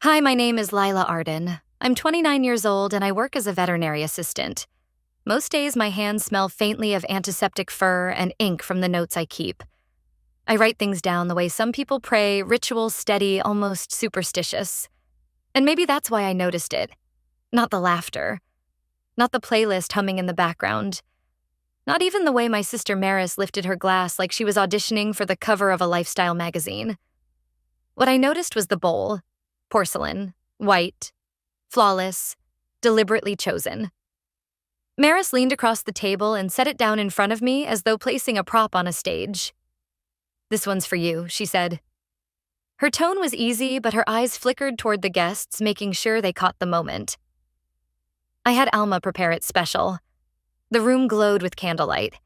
Hi, my name is Lila Arden. I'm 29 years old and I work as a veterinary assistant. Most days, my hands smell faintly of antiseptic fur and ink from the notes I keep. I write things down the way some people pray, ritual, steady, almost superstitious. And maybe that's why I noticed it. Not the laughter. Not the playlist humming in the background. Not even the way my sister Maris lifted her glass like she was auditioning for the cover of a lifestyle magazine. What I noticed was the bowl. Porcelain, white, flawless, deliberately chosen. Maris leaned across the table and set it down in front of me as though placing a prop on a stage. "This one's for you," she said. Her tone was easy, but her eyes flickered toward the guests, making sure they caught the moment. I had Alma prepare it special. The room glowed with candlelight.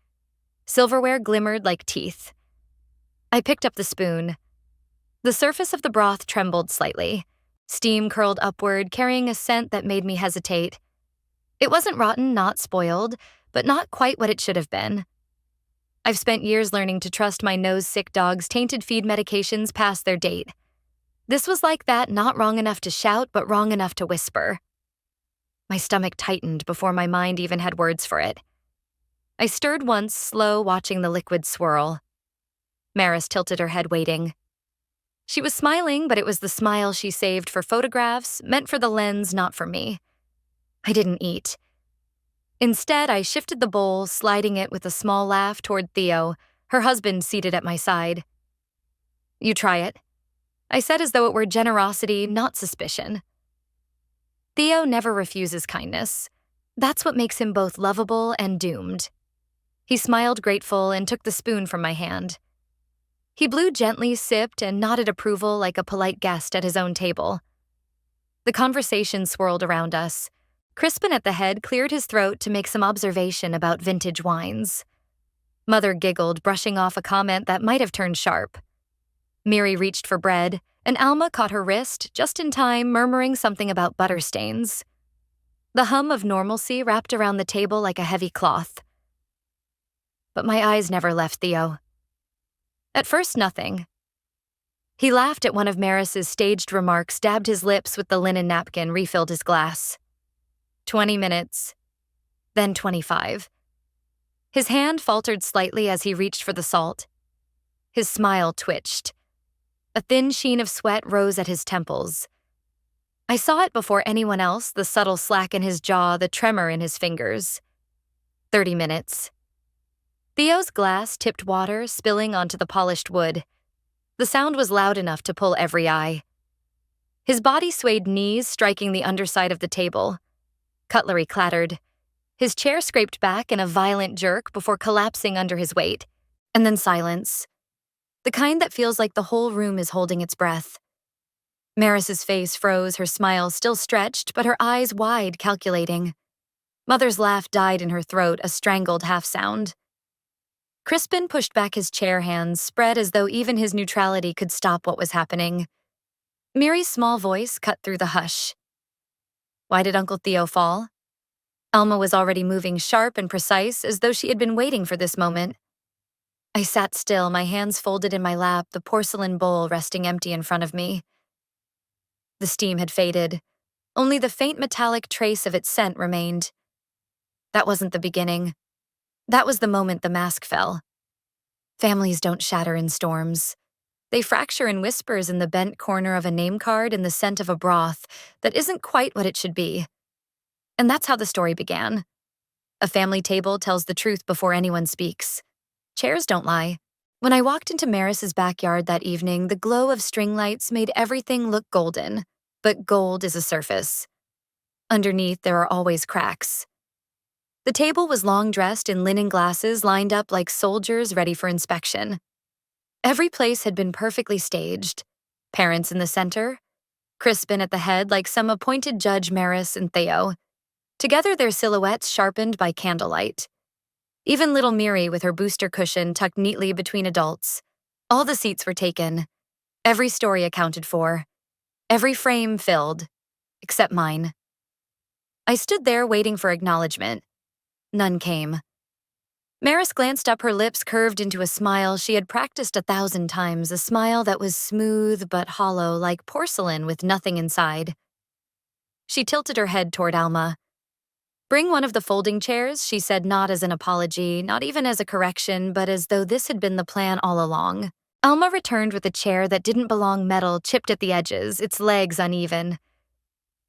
Silverware glimmered like teeth. I picked up the spoon. The surface of the broth trembled slightly. Steam curled upward, carrying a scent that made me hesitate. It wasn't rotten, not spoiled, but not quite what it should have been. I've spent years learning to trust my nose-sick dog's tainted feed medications past their date. This was like that, not wrong enough to shout, but wrong enough to whisper. My stomach tightened before my mind even had words for it. I stirred once, slow, watching the liquid swirl. Maris tilted her head, waiting. She was smiling, but it was the smile she saved for photographs, meant for the lens, not for me. I didn't eat. Instead, I shifted the bowl, sliding it with a small laugh toward Theo, her husband seated at my side. "You try it," I said as though it were generosity, not suspicion. Theo never refuses kindness. That's what makes him both lovable and doomed. He smiled grateful and took the spoon from my hand. He blew gently, sipped, and nodded approval like a polite guest at his own table. The conversation swirled around us. Crispin at the head cleared his throat to make some observation about vintage wines. Mother giggled, brushing off a comment that might have turned sharp. Miri reached for bread, and Alma caught her wrist, just in time, murmuring something about butter stains. The hum of normalcy wrapped around the table like a heavy cloth. But my eyes never left Theo. At first, nothing. He laughed at one of Maris's staged remarks, dabbed his lips with the linen napkin, refilled his glass. 20 minutes. Then 25. His hand faltered slightly as he reached for the salt. His smile twitched. A thin sheen of sweat rose at his temples. I saw it before anyone else, the subtle slack in his jaw, the tremor in his fingers. 30 minutes. Theo's glass tipped water, spilling onto the polished wood. The sound was loud enough to pull every eye. His body swayed knees, striking the underside of the table. Cutlery clattered. His chair scraped back in a violent jerk before collapsing under his weight. And then silence. The kind that feels like the whole room is holding its breath. Maris's face froze, her smile still stretched, but her eyes wide, calculating. Mother's laugh died in her throat, a strangled half-sound. Crispin pushed back his chair hands, spread as though even his neutrality could stop what was happening. Miri's small voice cut through the hush. "Why did Uncle Theo fall?" Alma was already moving sharp and precise, as though she had been waiting for this moment. I sat still, my hands folded in my lap, the porcelain bowl resting empty in front of me. The steam had faded. Only the faint metallic trace of its scent remained. That wasn't the beginning. That was the moment the mask fell. Families don't shatter in storms. They fracture in whispers in the bent corner of a name card in the scent of a broth that isn't quite what it should be. And that's how the story began. A family table tells the truth before anyone speaks. Chairs don't lie. When I walked into Maris's backyard that evening, the glow of string lights made everything look golden. But gold is a surface. Underneath, there are always cracks. The table was long dressed in linen glasses lined up like soldiers ready for inspection. Every place had been perfectly staged. Parents in the center, Crispin at the head like some appointed judge, Maris and Theo. Together, their silhouettes sharpened by candlelight. Even little Miri with her booster cushion tucked neatly between adults. All the seats were taken. Every story accounted for. Every frame filled. Except mine. I stood there waiting for acknowledgement. None came. Maris glanced up, her lips curved into a smile she had practiced 1,000 times, a smile that was smooth but hollow like porcelain with nothing inside. She tilted her head toward Alma. "Bring one of the folding chairs," she said, not as an apology, not even as a correction, but as though this had been the plan all along. Alma returned with a chair that didn't belong, metal chipped at the edges, its legs uneven.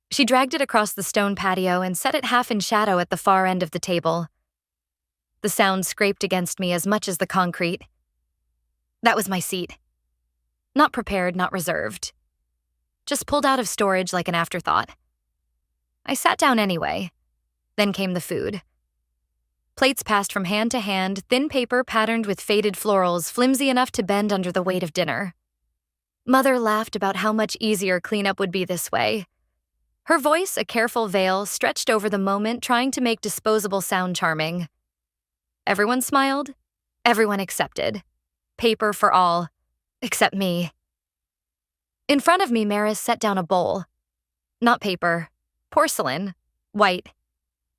She dragged it across the stone patio and set it half in shadow at the far end of the table. The sound scraped against me as much as the concrete. That was my seat. Not prepared, not reserved. Just pulled out of storage like an afterthought. I sat down anyway. Then came the food. Plates passed from hand to hand, thin paper patterned with faded florals, flimsy enough to bend under the weight of dinner. Mother laughed about how much easier cleanup would be this way. Her voice, a careful veil, stretched over the moment, trying to make disposable sound charming. Everyone smiled. Everyone accepted. Paper for all. Except me. In front of me, Maris set down a bowl. Not paper. Porcelain. White.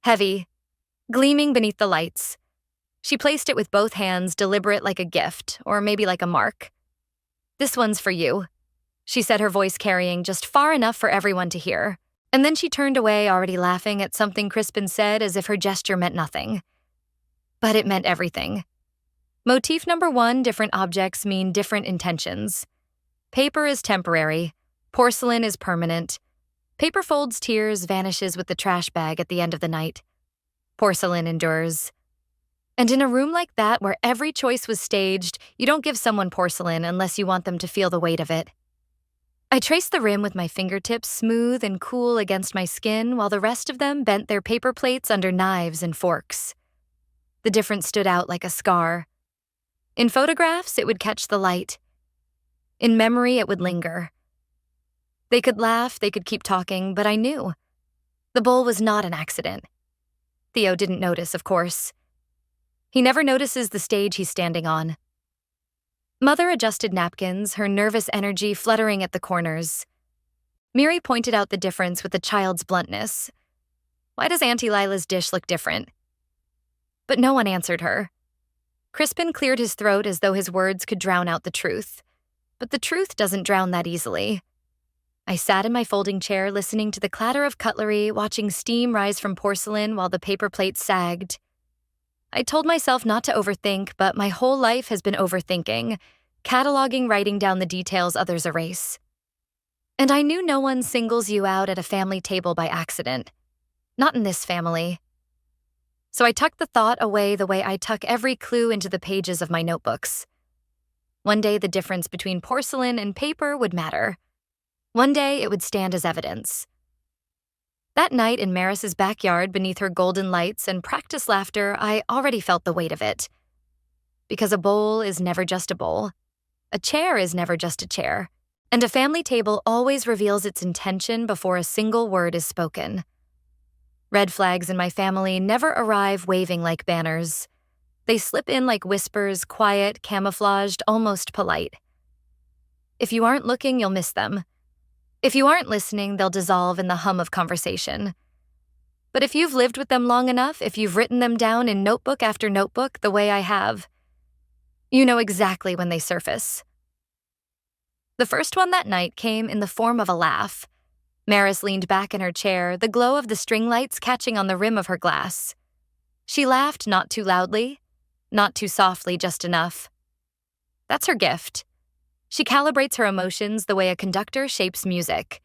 Heavy. Gleaming beneath the lights. She placed it with both hands, deliberate like a gift, or maybe like a mark. "This one's for you," she said, her voice carrying just far enough for everyone to hear. And then she turned away, already laughing at something Crispin said, as if her gesture meant nothing. But it meant everything. Motif number 1, different objects mean different intentions. Paper is temporary. Porcelain is permanent. Paper folds tears, vanishes with the trash bag at the end of the night. Porcelain endures. And in a room like that, where every choice was staged, you don't give someone porcelain unless you want them to feel the weight of it. I traced the rim with my fingertips, smooth and cool against my skin, while the rest of them bent their paper plates under knives and forks. The difference stood out like a scar. In photographs, it would catch the light. In memory, it would linger. They could laugh, they could keep talking, but I knew. The bowl was not an accident. Theo didn't notice, of course. He never notices the stage he's standing on. Mother adjusted napkins, her nervous energy fluttering at the corners. Miri pointed out the difference with a child's bluntness. Why does Auntie Lila's dish look different? But no one answered her. Crispin cleared his throat as though his words could drown out the truth. But the truth doesn't drown that easily. I sat in my folding chair, listening to the clatter of cutlery, watching steam rise from porcelain while the paper plates sagged. I told myself not to overthink, but my whole life has been overthinking, cataloging, writing down the details others erase. And I knew no one singles you out at a family table by accident. Not in this family. So I tucked the thought away the way I tuck every clue into the pages of my notebooks. One day the difference between porcelain and paper would matter. One day it would stand as evidence. That night in Maris's backyard beneath her golden lights and practiced laughter, I already felt the weight of it. Because a bowl is never just a bowl. A chair is never just a chair. And a family table always reveals its intention before a single word is spoken. Red flags in my family never arrive waving like banners. They slip in like whispers, quiet, camouflaged, almost polite. If you aren't looking, you'll miss them. If you aren't listening, they'll dissolve in the hum of conversation. But if you've lived with them long enough, if you've written them down in notebook after notebook the way I have, you know exactly when they surface. The first one that night came in the form of a laugh. Maris leaned back in her chair, the glow of the string lights catching on the rim of her glass. She laughed not too loudly, not too softly, just enough. That's her gift. She calibrates her emotions the way a conductor shapes music.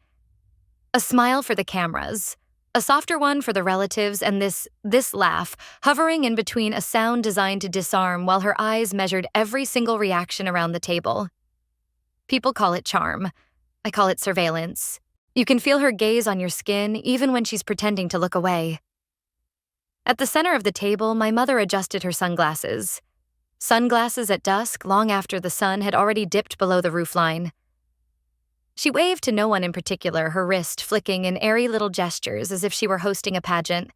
A smile for the cameras, a softer one for the relatives, and this laugh, hovering in between, a sound designed to disarm while her eyes measured every single reaction around the table. People call it charm. I call it surveillance. You can feel her gaze on your skin even when she's pretending to look away. At the center of the table, my mother adjusted her sunglasses. Sunglasses at dusk, long after the sun had already dipped below the roofline. She waved to no one in particular, her wrist flicking in airy little gestures as if she were hosting a pageant.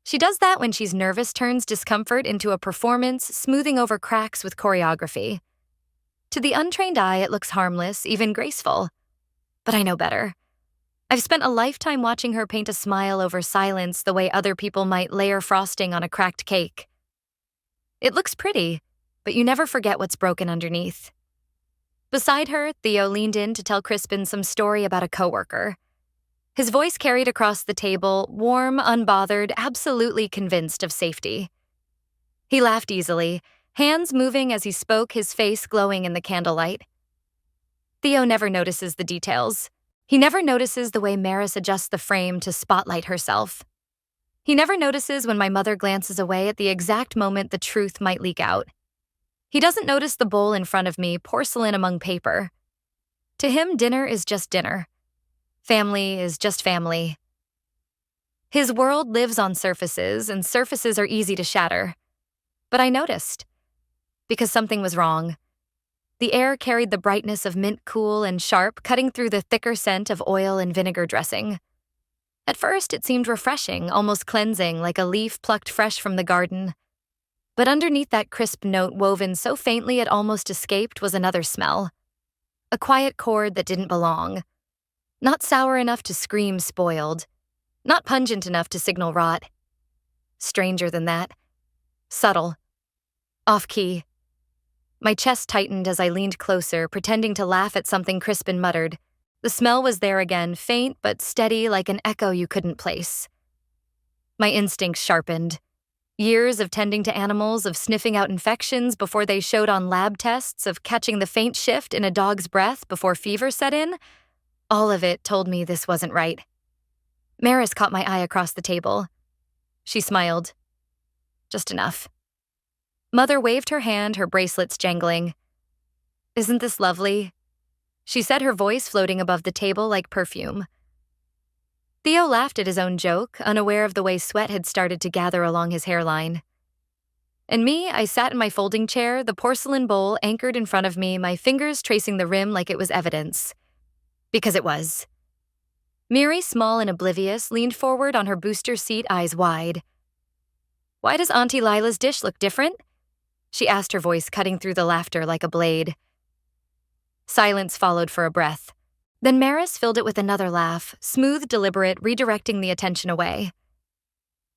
She does that when she's nervous, turns discomfort into a performance, smoothing over cracks with choreography. To the untrained eye, it looks harmless, even graceful. But I know better. I've spent a lifetime watching her paint a smile over silence the way other people might layer frosting on a cracked cake. It looks pretty, but you never forget what's broken underneath. Beside her, Theo leaned in to tell Crispin some story about a coworker. His voice carried across the table, warm, unbothered, absolutely convinced of safety. He laughed easily, hands moving as he spoke, his face glowing in the candlelight. Theo never notices the details. He never notices the way Maris adjusts the frame to spotlight herself. He never notices when my mother glances away at the exact moment the truth might leak out. He doesn't notice the bowl in front of me, porcelain among paper. To him, dinner is just dinner. Family is just family. His world lives on surfaces, and surfaces are easy to shatter. But I noticed. Because something was wrong. The air carried the brightness of mint cool and sharp, cutting through the thicker scent of oil and vinegar dressing. At first, it seemed refreshing, almost cleansing, like a leaf plucked fresh from the garden. But underneath that crisp note woven so faintly it almost escaped was another smell. A quiet chord that didn't belong. Not sour enough to scream spoiled. Not pungent enough to signal rot. Stranger than that. Subtle. Off-key. My chest tightened as I leaned closer, pretending to laugh at something Crispin muttered. The smell was there again, faint but steady like an echo you couldn't place. My instincts sharpened. Years of tending to animals, of sniffing out infections before they showed on lab tests, of catching the faint shift in a dog's breath before fever set in, all of it told me this wasn't right. Maris caught my eye across the table. She smiled. Just enough. Mother waved her hand, her bracelets jangling. "Isn't this lovely?" She said, her voice floating above the table like perfume. Theo laughed at his own joke, unaware of the way sweat had started to gather along his hairline. And me, I sat in my folding chair, the porcelain bowl anchored in front of me, my fingers tracing the rim like it was evidence. Because it was. Miri, small and oblivious, leaned forward on her booster seat, eyes wide. "Why does Auntie Lila's dish look different?" She asked, her voice cutting through the laughter like a blade. Silence followed for a breath. Then Maris filled it with another laugh, smooth, deliberate, redirecting the attention away.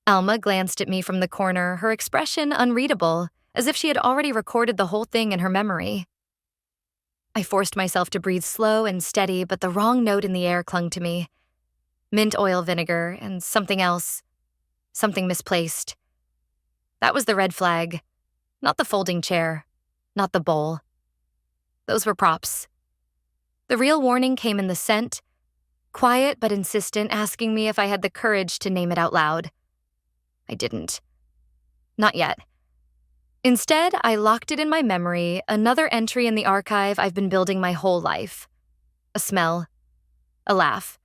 Alma glanced at me from the corner, her expression unreadable, as if she had already recorded the whole thing in her memory. I forced myself to breathe slow and steady, but the wrong note in the air clung to me. Mint oil vinegar and something else. Something misplaced. That was the red flag. Not the folding chair. Not the bowl. Those were props. The real warning came in the scent, quiet but insistent, asking me if I had the courage to name it out loud. I didn't. Not yet. Instead, I locked it in my memory, another entry in the archive I've been building my whole life. A smell. A laugh.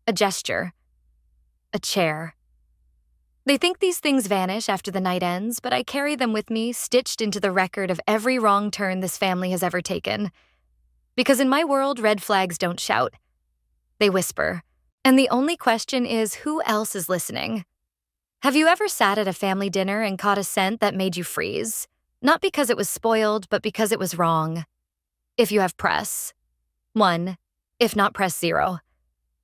A gesture. A chair. They think these things vanish after the night ends, but I carry them with me, stitched into the record of every wrong turn this family has ever taken. Because in my world, red flags don't shout. They whisper. And the only question is, who else is listening? Have you ever sat at a family dinner and caught a scent that made you freeze? Not because it was spoiled, but because it was wrong. If you have press 1, if not press 0.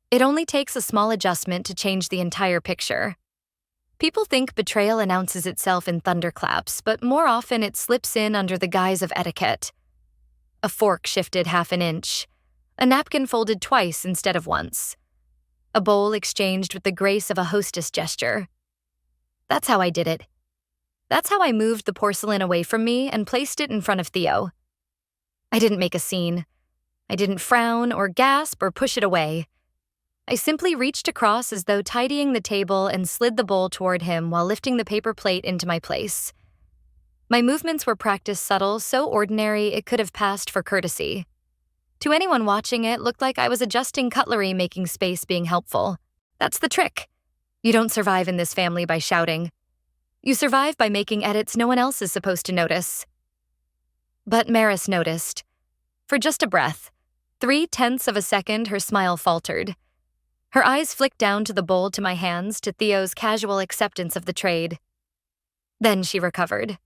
It only takes a small adjustment to change the entire picture. People think betrayal announces itself in thunderclaps, but more often it slips in under the guise of etiquette. A fork shifted half an inch. A napkin folded twice instead of once. A bowl exchanged with the grace of a hostess gesture. That's how I did it. That's how I moved the porcelain away from me and placed it in front of Theo. I didn't make a scene. I didn't frown or gasp or push it away. I simply reached across as though tidying the table and slid the bowl toward him while lifting the paper plate into my place. My movements were practiced subtle, so ordinary it could have passed for courtesy. To anyone watching, it looked like I was adjusting cutlery, making space, being helpful. That's the trick. You don't survive in this family by shouting. You survive by making edits no one else is supposed to notice. But Maris noticed. For just a breath, 0.3 of a second, her smile faltered. Her eyes flicked down to the bowl, to my hands, to Theo's casual acceptance of the trade. Then she recovered.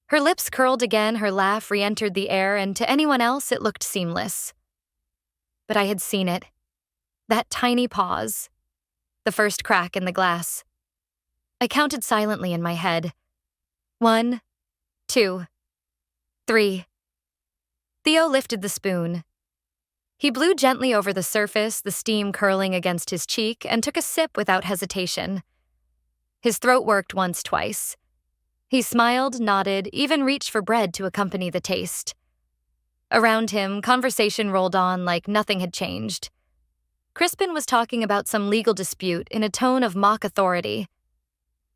Her lips curled again, her laugh re-entered the air, and to anyone else it looked seamless. But I had seen it. That tiny pause. The first crack in the glass. I counted silently in my head. 1, 2, 3. Theo lifted the spoon. He blew gently over the surface, the steam curling against his cheek, and took a sip without hesitation. His throat worked once, twice. He smiled, nodded, even reached for bread to accompany the taste. Around him, conversation rolled on like nothing had changed. Crispin was talking about some legal dispute in a tone of mock authority.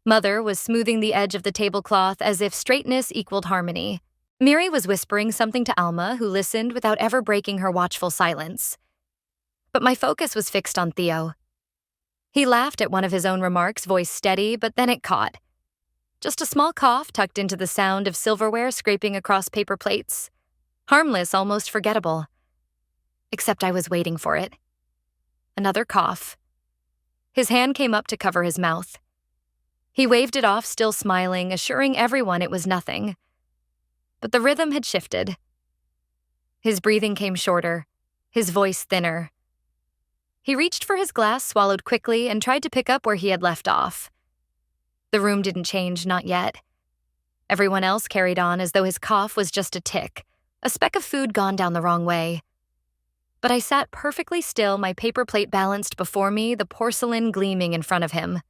Mother was smoothing the edge of the tablecloth as if straightness equaled harmony. Miri was whispering something to Alma, who listened without ever breaking her watchful silence. But my focus was fixed on Theo. He laughed at one of his own remarks, voice steady, but then it caught. Just a small cough tucked into the sound of silverware scraping across paper plates. Harmless, almost forgettable. Except I was waiting for it. Another cough. His hand came up to cover his mouth. He waved it off, still smiling, assuring everyone it was nothing. But the rhythm had shifted. His breathing came shorter, his voice thinner. He reached for his glass, swallowed quickly, and tried to pick up where he had left off. The room didn't change, not yet. Everyone else carried on as though his cough was just a tick, a speck of food gone down the wrong way. But I sat perfectly still, my paper plate balanced before me, the porcelain gleaming in front of him.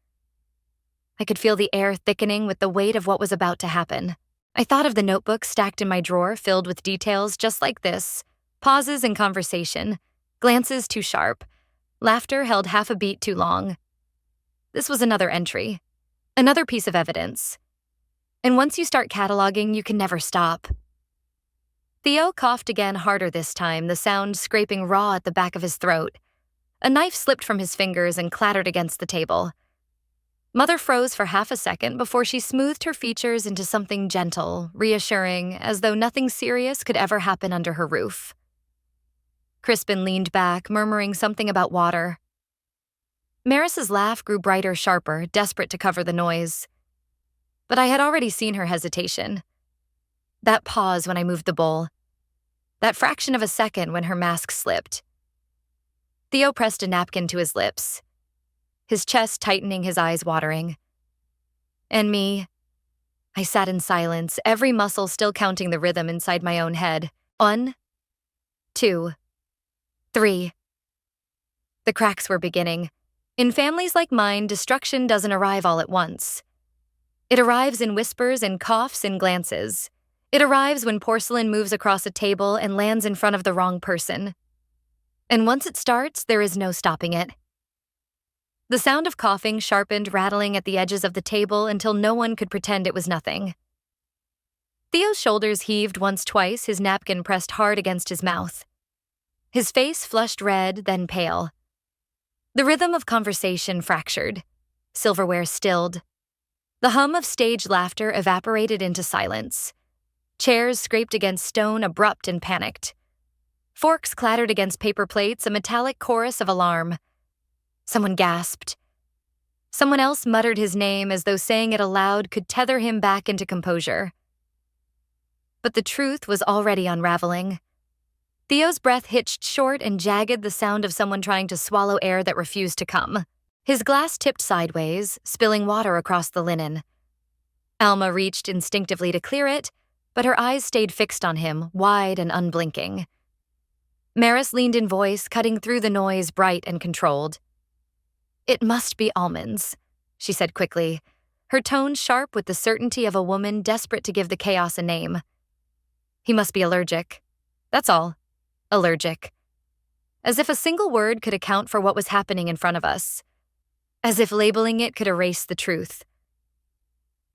I could feel the air thickening with the weight of what was about to happen. I thought of the notebook stacked in my drawer, filled with details just like this, pauses in conversation, glances too sharp, laughter held half a beat too long. This was another entry, another piece of evidence. And once you start cataloging, you can never stop. Theo coughed again, harder this time, the sound scraping raw at the back of his throat. A knife slipped from his fingers and clattered against the table. Mother froze for half a second before she smoothed her features into something gentle, reassuring, as though nothing serious could ever happen under her roof. Crispin leaned back, murmuring something about water. Maris's laugh grew brighter, sharper, desperate to cover the noise. But I had already seen her hesitation. That pause when I moved the bowl. That fraction of a second when her mask slipped. Theo pressed a napkin to his lips, his chest tightening, his eyes watering. And me, I sat in silence, every muscle still counting the rhythm inside my own head. 1, 2, 3. The cracks were beginning. In families like mine, destruction doesn't arrive all at once. It arrives in whispers, in coughs, in glances. It arrives when porcelain moves across a table and lands in front of the wrong person. And once it starts, there is no stopping it. The sound of coughing sharpened, rattling at the edges of the table until no one could pretend it was nothing. Theo's shoulders heaved once, twice, his napkin pressed hard against his mouth. His face flushed red, then pale. The rhythm of conversation fractured. Silverware stilled. The hum of stage laughter evaporated into silence. Chairs scraped against stone, abrupt and panicked. Forks clattered against paper plates, a metallic chorus of alarm. Someone gasped. Someone else muttered his name as though saying it aloud could tether him back into composure. But the truth was already unraveling. Theo's breath hitched short and jagged, the sound of someone trying to swallow air that refused to come. His glass tipped sideways, spilling water across the linen. Alma reached instinctively to clear it, but her eyes stayed fixed on him, wide and unblinking. Maris leaned in voice, cutting through the noise, bright and controlled. "It must be almonds," she said quickly, her tone sharp with the certainty of a woman desperate to give the chaos a name. "He must be allergic. That's all. Allergic." As if a single word could account for what was happening in front of us. As if labeling it could erase the truth.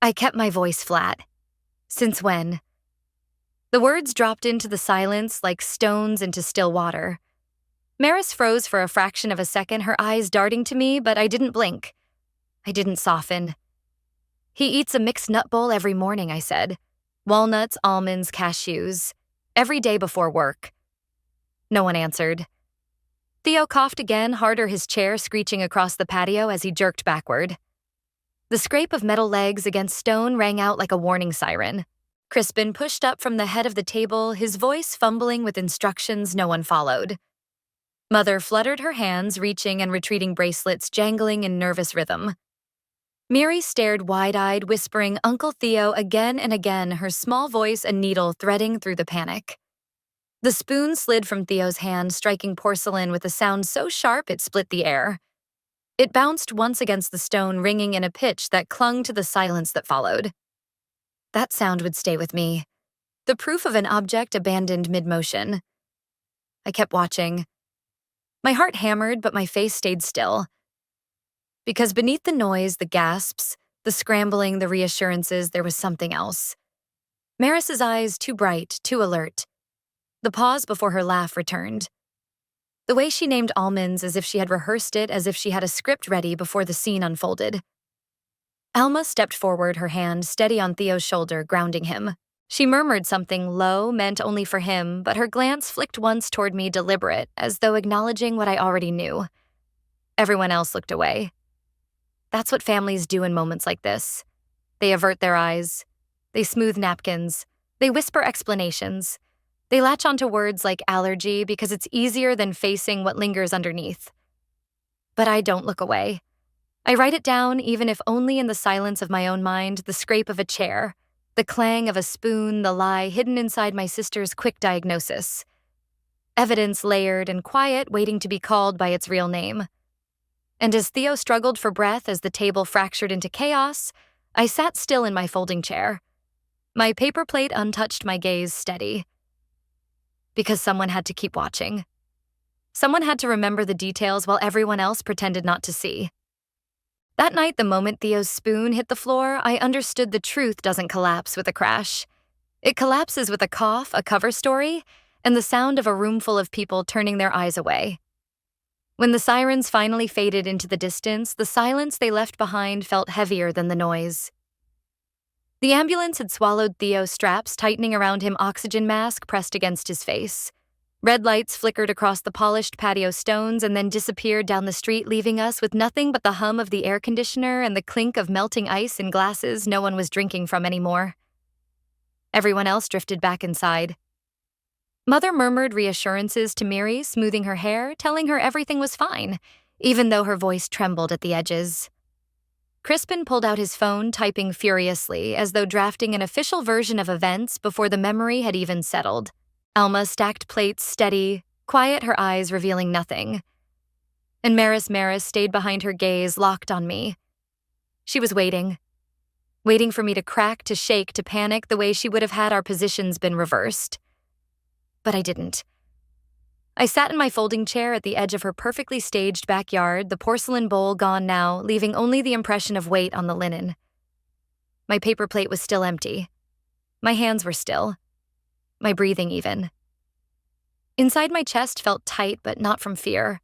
I kept my voice flat. Since when? The words dropped into the silence like stones into still water. Maris froze for a fraction of a second, her eyes darting to me, but I didn't blink. I didn't soften. "He eats a mixed nut bowl every morning," I said. "Walnuts, almonds, cashews. Every day before work." No one answered. Theo coughed again, harder, his chair screeching across the patio as he jerked backward. The scrape of metal legs against stone rang out like a warning siren. Crispin pushed up from the head of the table, his voice fumbling with instructions no one followed. Mother fluttered her hands, reaching and retreating bracelets jangling in nervous rhythm. Mary stared wide-eyed, whispering Uncle Theo again and again, her small voice a needle threading through the panic. The spoon slid from Theo's hand, striking porcelain with a sound so sharp it split the air. It bounced once against the stone, ringing in a pitch that clung to the silence that followed. That sound would stay with me, the proof of an object abandoned mid-motion. I kept watching. My heart hammered, but my face stayed still. Because beneath the noise, the gasps, the scrambling, the reassurances, there was something else. Maris's eyes too bright, too alert. The pause before her laugh returned. The way she named almonds as if she had rehearsed it, as if she had a script ready before the scene unfolded. Alma stepped forward, her hand steady on Theo's shoulder, grounding him. She murmured something low, meant only for him, but her glance flicked once toward me, deliberate, as though acknowledging what I already knew. Everyone else looked away. That's what families do in moments like this. They avert their eyes. They smooth napkins. They whisper explanations. They latch onto words like allergy because it's easier than facing what lingers underneath. But I don't look away. I write it down, even if only in the silence of my own mind, the scrape of a chair, the clang of a spoon, the lie hidden inside my sister's quick diagnosis. Evidence layered and quiet, waiting to be called by its real name. And as Theo struggled for breath as the table fractured into chaos, I sat still in my folding chair. My paper plate untouched, my gaze steady. Because someone had to keep watching. Someone had to remember the details while everyone else pretended not to see. That night, the moment Theo's spoon hit the floor, I understood the truth doesn't collapse with a crash. It collapses with a cough, a cover story, and the sound of a room full of people turning their eyes away. When the sirens finally faded into the distance, the silence they left behind felt heavier than the noise. The ambulance had swallowed Theo's straps, tightening around him, oxygen mask pressed against his face. Red lights flickered across the polished patio stones and then disappeared down the street, leaving us with nothing but the hum of the air conditioner and the clink of melting ice in glasses no one was drinking from anymore. Everyone else drifted back inside. Mother murmured reassurances to Miri, smoothing her hair, telling her everything was fine, even though her voice trembled at the edges. Crispin pulled out his phone, typing furiously, as though drafting an official version of events before the memory had even settled. Alma stacked plates steady, quiet, her eyes revealing nothing. And Maris stayed behind her gaze, locked on me. She was waiting for me to crack, to shake, to panic the way she would have had our positions been reversed. But I didn't. I sat in my folding chair at the edge of her perfectly staged backyard, the porcelain bowl gone now, leaving only the impression of weight on the linen. My paper plate was still empty. My hands were still. My breathing even. Inside my chest felt tight, but not from fear.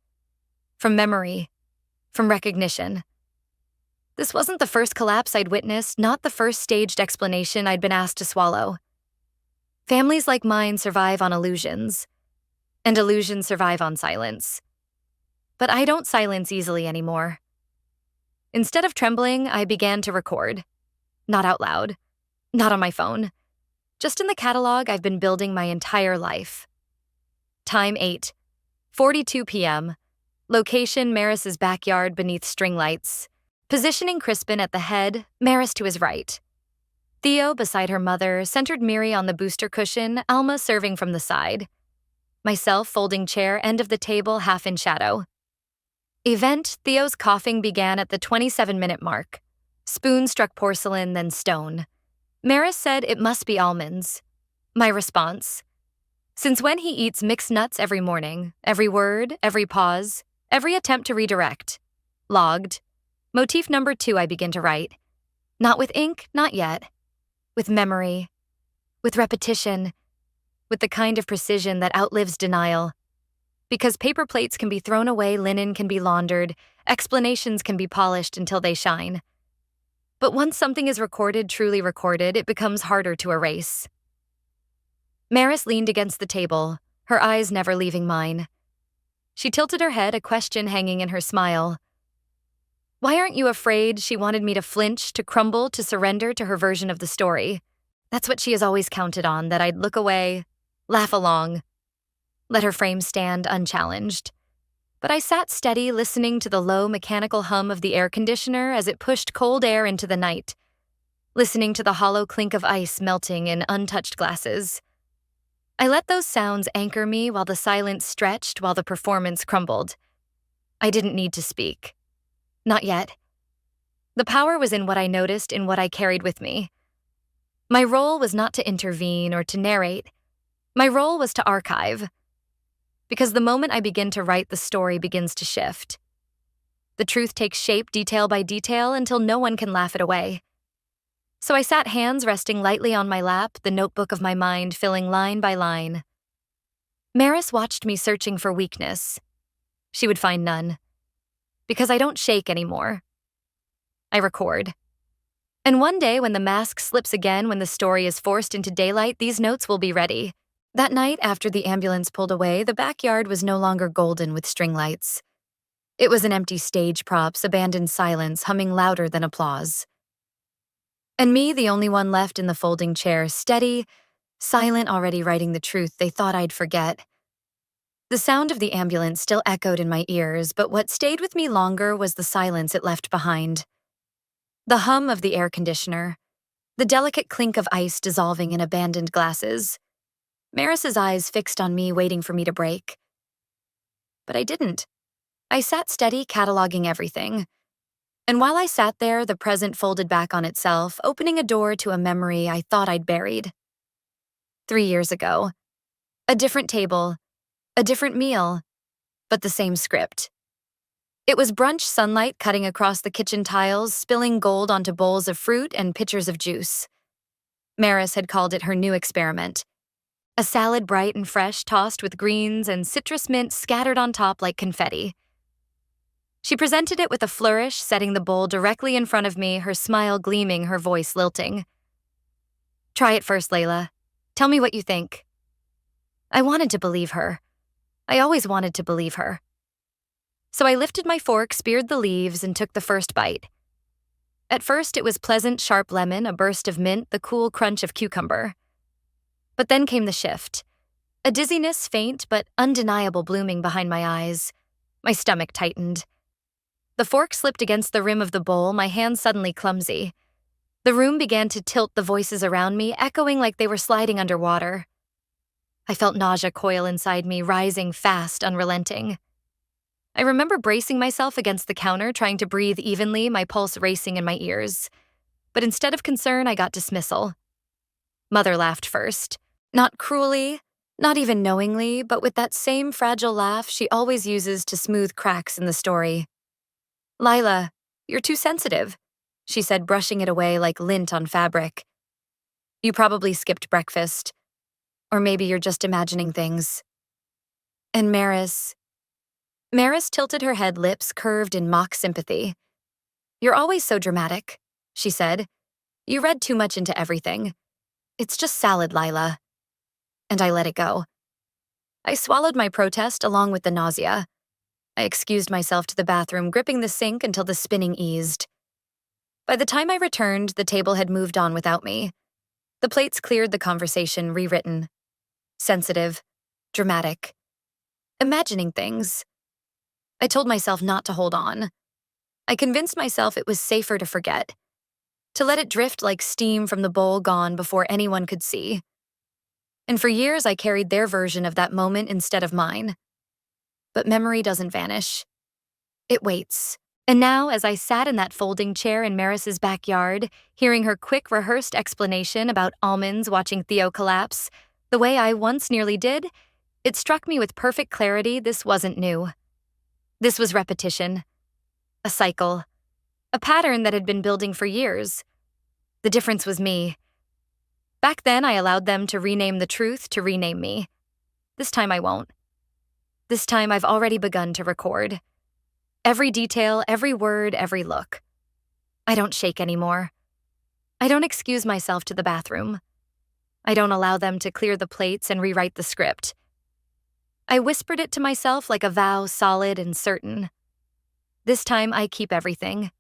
From memory. From recognition. This wasn't the first collapse I'd witnessed, not the first staged explanation I'd been asked to swallow. Families like mine survive on illusions, and illusions survive on silence. But I don't silence easily anymore. Instead of trembling, I began to record. Not out loud, not on my phone, just in the catalog I've been building my entire life. Time 8:42 p.m. Location Maris's backyard beneath string lights. Positioning Crispin at the head, Maris to his right. Theo beside her mother, centered Miri on the booster cushion, Alma serving from the side. Myself folding chair, end of the table, half in shadow. Event, Theo's coughing began at the 27-minute mark. Spoon struck porcelain, then stone. Maris said it must be almonds. My response. Since when he eats mixed nuts every morning, every word, every pause, every attempt to redirect. Logged. Motif number 2 I begin to write. Not with ink, not yet. With memory. With repetition. With the kind of precision that outlives denial. Because paper plates can be thrown away, linen can be laundered, explanations can be polished until they shine. But once something is recorded, truly recorded, it becomes harder to erase. Maris leaned against the table, her eyes never leaving mine. She tilted her head, a question hanging in her smile. Why aren't you afraid? She wanted me to flinch, to crumble, to surrender to her version of the story. That's what she has always counted on, that I'd look away, laugh along, let her frame stand unchallenged. But I sat steady, listening to the low mechanical hum of the air conditioner as it pushed cold air into the night, listening to the hollow clink of ice melting in untouched glasses. I let those sounds anchor me while the silence stretched, while the performance crumbled. I didn't need to speak. Not yet. The power was in what I noticed, in what I carried with me. My role was not to intervene or to narrate. My role was to archive. Because the moment I begin to write, the story begins to shift. The truth takes shape detail by detail until no one can laugh it away. So I sat, hands resting lightly on my lap, the notebook of my mind filling line by line. Maris watched me, searching for weakness. She would find none. Because I don't shake anymore. I record. And one day, when the mask slips again, when the story is forced into daylight, these notes will be ready. That night, after the ambulance pulled away, the backyard was no longer golden with string lights. It was an empty stage props, abandoned silence, humming louder than applause. And me, the only one left in the folding chair, steady, silent, already writing the truth they thought I'd forget. The sound of the ambulance still echoed in my ears, but what stayed with me longer was the silence it left behind. The hum of the air conditioner, the delicate clink of ice dissolving in abandoned glasses. Maris's eyes fixed on me, waiting for me to break. But I didn't. I sat steady, cataloging everything. And while I sat there, the present folded back on itself, opening a door to a memory I thought I'd buried. 3 years ago. A different table, a different meal, but the same script. It was brunch sunlight cutting across the kitchen tiles, spilling gold onto bowls of fruit and pitchers of juice. Maris had called it her new experiment. A salad bright and fresh, tossed with greens and citrus mint scattered on top like confetti. She presented it with a flourish, setting the bowl directly in front of me, her smile gleaming, her voice lilting. "Try it first, Layla. Tell me what you think." I wanted to believe her. I always wanted to believe her. So I lifted my fork, speared the leaves, and took the first bite. At first, it was pleasant, sharp lemon, a burst of mint, the cool crunch of cucumber. But then came the shift. A dizziness, faint but undeniable, blooming behind my eyes. My stomach tightened. The fork slipped against the rim of the bowl, my hand suddenly clumsy. The room began to tilt, the voices around me echoing like they were sliding underwater. I felt nausea coil inside me, rising fast, unrelenting. I remember bracing myself against the counter, trying to breathe evenly, my pulse racing in my ears. But instead of concern, I got dismissal. Mother laughed first. Not cruelly, not even knowingly, but with that same fragile laugh she always uses to smooth cracks in the story. "Lila, you're too sensitive," she said, brushing it away like lint on fabric. "You probably skipped breakfast. Or maybe you're just imagining things." And Maris tilted her head, lips curved in mock sympathy. "You're always so dramatic," she said. "You read too much into everything. It's just salad, Lila." And I let it go. I swallowed my protest along with the nausea. I excused myself to the bathroom, gripping the sink until the spinning eased. By the time I returned, the table had moved on without me. The plates cleared, the conversation rewritten. Sensitive, dramatic, imagining things. I told myself not to hold on. I convinced myself it was safer to forget, to let it drift like steam from the bowl, gone before anyone could see. And for years, I carried their version of that moment instead of mine. But memory doesn't vanish. It waits. And now, as I sat in that folding chair in Maris's backyard, hearing her quick, rehearsed explanation about almonds, watching Theo collapse, the way I once nearly did, it struck me with perfect clarity this wasn't new. This was repetition. A cycle. A pattern that had been building for years. The difference was me. Back then, I allowed them to rename the truth to rename me. This time I won't. This time I've already begun to record. Every detail, every word, every look. I don't shake anymore. I don't excuse myself to the bathroom. I don't allow them to clear the plates and rewrite the script. I whispered it to myself like a vow, solid and certain. This time I keep everything.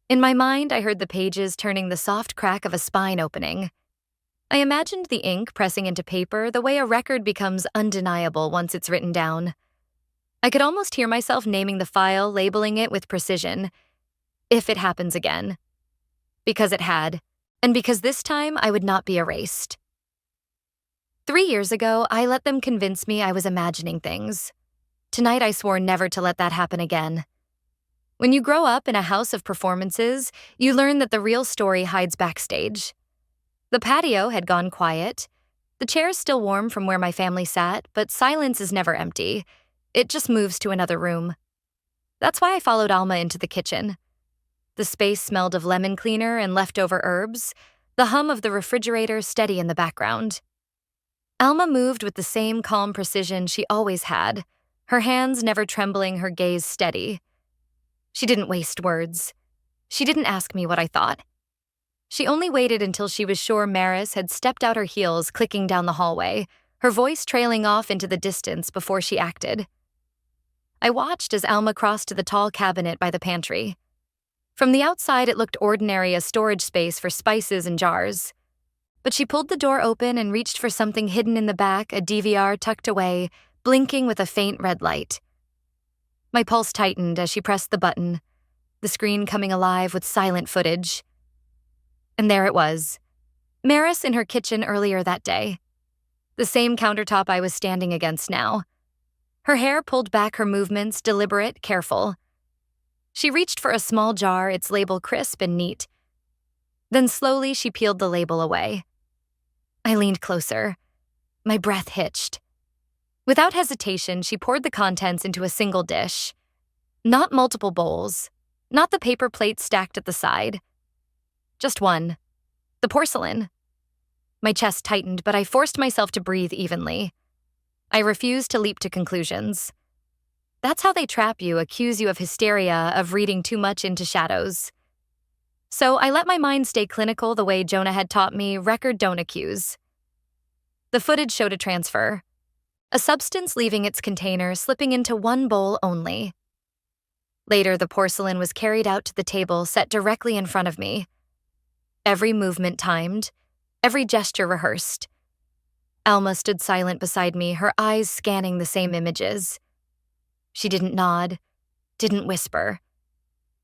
In my mind, I heard the pages turning, the soft crack of a spine opening. I imagined the ink pressing into paper the way a record becomes undeniable once it's written down. I could almost hear myself naming the file, labeling it with precision. If it happens again. Because it had. And because this time I would not be erased. 3 years ago, I let them convince me I was imagining things. Tonight I swore never to let that happen again. When you grow up in a house of performances, you learn that the real story hides backstage. The patio had gone quiet. The chair's still warm from where my family sat, but silence is never empty. It just moves to another room. That's why I followed Alma into the kitchen. The space smelled of lemon cleaner and leftover herbs, the hum of the refrigerator steady in the background. Alma moved with the same calm precision she always had, her hands never trembling, her gaze steady. She didn't waste words. She didn't ask me what I thought. She only waited until she was sure Maris had stepped out her heels, clicking down the hallway, her voice trailing off into the distance before she acted. I watched as Alma crossed to the tall cabinet by the pantry. From the outside, it looked ordinary, a storage space for spices and jars. But she pulled the door open and reached for something hidden in the back, a DVR tucked away, blinking with a faint red light. My pulse tightened as she pressed the button, the screen coming alive with silent footage. And there it was, Maris in her kitchen earlier that day. The same countertop I was standing against now. Her hair pulled back, her movements deliberate, careful. She reached for a small jar, its label crisp and neat. Then slowly she peeled the label away. I leaned closer. My breath hitched. Without hesitation, she poured the contents into a single dish. Not multiple bowls, not the paper plates stacked at the side. Just one. The porcelain. My chest tightened, but I forced myself to breathe evenly. I refused to leap to conclusions. That's how they trap you, accuse you of hysteria, of reading too much into shadows. So I let my mind stay clinical the way Jonah had taught me, record don't accuse. The footage showed a transfer. A substance leaving its container, slipping into one bowl only. Later, the porcelain was carried out to the table set directly in front of me. Every movement timed, every gesture rehearsed. Alma stood silent beside me, her eyes scanning the same images. She didn't nod, didn't whisper.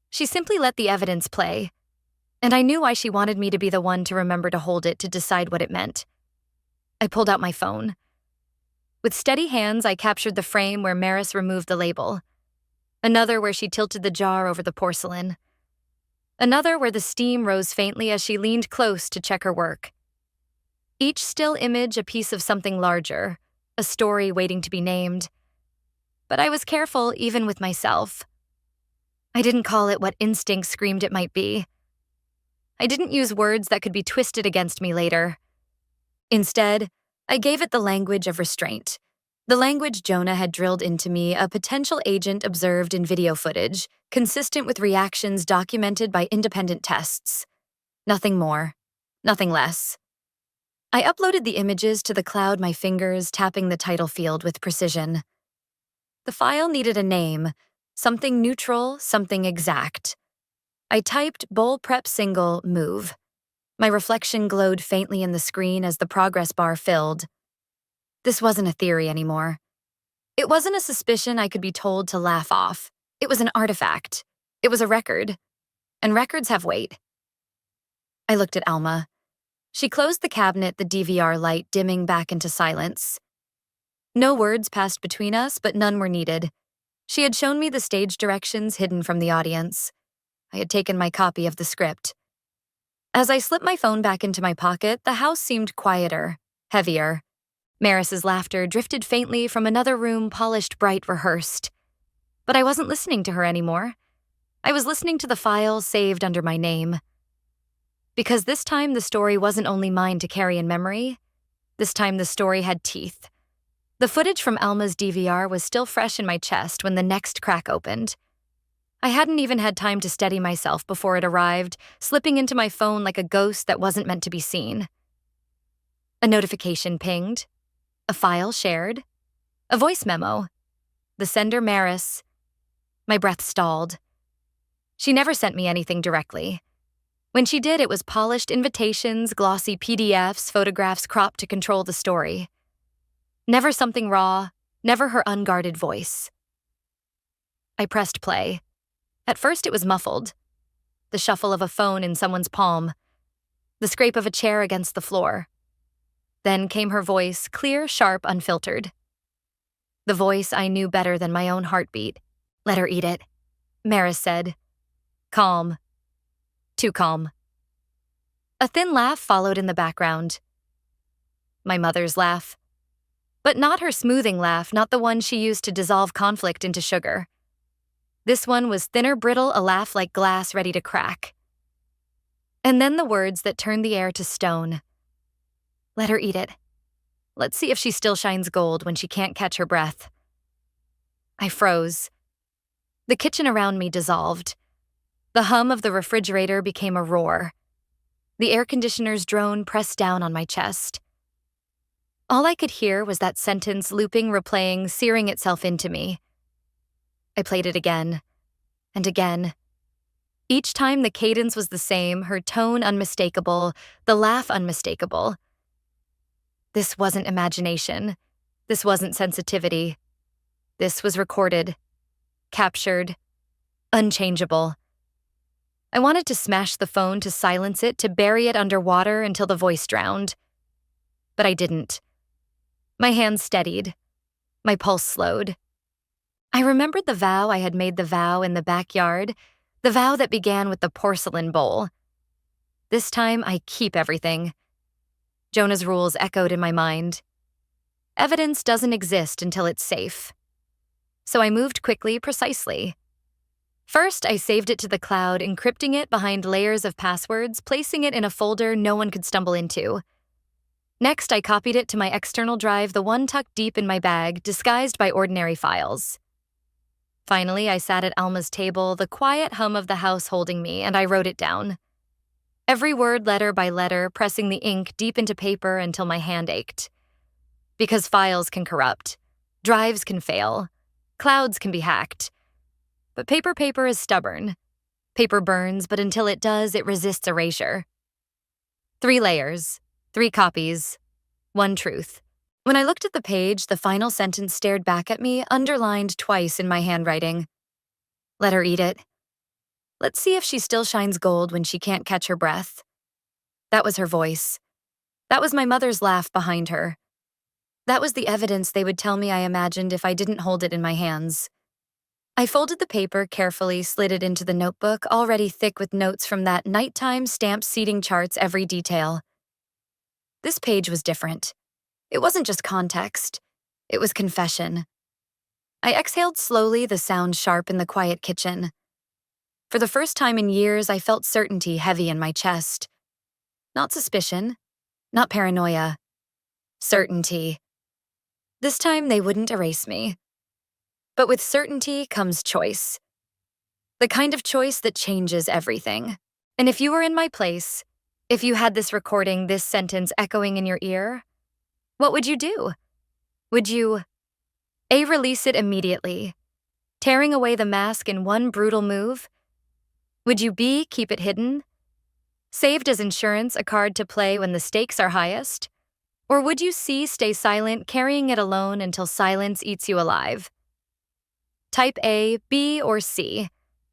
She simply let the evidence play, and I knew why she wanted me to be the one to remember to hold it, to decide what it meant. I pulled out my phone. With steady hands, I captured the frame where Maris removed the label, another where she tilted the jar over the porcelain, another where the steam rose faintly as she leaned close to check her work. Each still image a piece of something larger, a story waiting to be named. But I was careful even with myself. I didn't call it what instinct screamed it might be. I didn't use words that could be twisted against me later. Instead, I gave it the language of restraint, the language Jonah had drilled into me, a potential agent observed in video footage, consistent with reactions documented by independent tests. Nothing more, nothing less. I uploaded the images to the cloud, my fingers tapping the title field with precision. The file needed a name, something neutral, something exact. I typed bowl prep single move. My reflection glowed faintly in the screen as the progress bar filled. This wasn't a theory anymore. It wasn't a suspicion I could be told to laugh off. It was an artifact. It was a record. And records have weight. I looked at Alma. She closed the cabinet, the DVR light dimming back into silence. No words passed between us, but none were needed. She had shown me the stage directions hidden from the audience. I had taken my copy of the script. As I slipped my phone back into my pocket, the house seemed quieter, heavier. Maris's laughter drifted faintly from another room, polished, bright, rehearsed. But I wasn't listening to her anymore. I was listening to the file saved under my name. Because this time the story wasn't only mine to carry in memory. This time the story had teeth. The footage from Alma's DVR was still fresh in my chest when the next crack opened. I hadn't even had time to steady myself before it arrived, slipping into my phone like a ghost that wasn't meant to be seen. A notification pinged. A file shared. A voice memo. The sender Maris. My breath stalled. She never sent me anything directly. When she did, it was polished invitations, glossy PDFs, photographs cropped to control the story. Never something raw, never her unguarded voice. I pressed play. At first it was muffled. The shuffle of a phone in someone's palm. The scrape of a chair against the floor. Then came her voice, clear, sharp, unfiltered. The voice I knew better than my own heartbeat. "Let her eat it," Maris said. Calm. Too calm. A thin laugh followed in the background. My mother's laugh. But not her smoothing laugh, not the one she used to dissolve conflict into sugar. This one was thinner, brittle, a laugh like glass ready to crack. And then the words that turned the air to stone. "Let her eat it. Let's see if she still shines gold when she can't catch her breath." I froze. The kitchen around me dissolved. The hum of the refrigerator became a roar. The air conditioner's drone pressed down on my chest. All I could hear was that sentence looping, replaying, searing itself into me. I played it again, and again. Each time the cadence was the same, her tone unmistakable, the laugh unmistakable. This wasn't imagination. This wasn't sensitivity. This was recorded, captured, unchangeable. I wanted to smash the phone, to silence it, to bury it underwater until the voice drowned. But I didn't. My hands steadied. My pulse slowed. I remembered the vow I had made, the vow in the backyard, the vow that began with the porcelain bowl. This time I keep everything. Jonah's rules echoed in my mind. Evidence doesn't exist until it's safe. So I moved quickly, precisely. First, I saved it to the cloud, encrypting it behind layers of passwords, placing it in a folder no one could stumble into. Next, I copied it to my external drive, the one tucked deep in my bag, disguised by ordinary files. Finally, I sat at Alma's table, the quiet hum of the house holding me, and I wrote it down. Every word, letter by letter, pressing the ink deep into paper until my hand ached. Because files can corrupt. Drives can fail. Clouds can be hacked. But paper is stubborn. Paper burns, but until it does, it resists erasure. 3 layers. 3 copies, 1 truth. When I looked at the page, the final sentence stared back at me, underlined twice in my handwriting. "Let her eat it. Let's see if she still shines gold when she can't catch her breath." That was her voice. That was my mother's laugh behind her. That was the evidence they would tell me I imagined if I didn't hold it in my hands. I folded the paper carefully, slid it into the notebook, already thick with notes from that nighttime stamped seating charts, every detail. This page was different. It wasn't just context. It was confession. I exhaled slowly, the sound sharp in the quiet kitchen. For the first time in years, I felt certainty heavy in my chest. Not suspicion, not paranoia. Certainty. This time they wouldn't erase me. But with certainty comes choice. The kind of choice that changes everything. And if you were in my place, if you had this recording, this sentence echoing in your ear, what would you do? Would you A. Release it immediately, tearing away the mask in one brutal move? Would you B. Keep it hidden, saved as insurance, a card to play when the stakes are highest? Or would you C. Stay silent, carrying it alone until silence eats you alive? Type A, B, or C.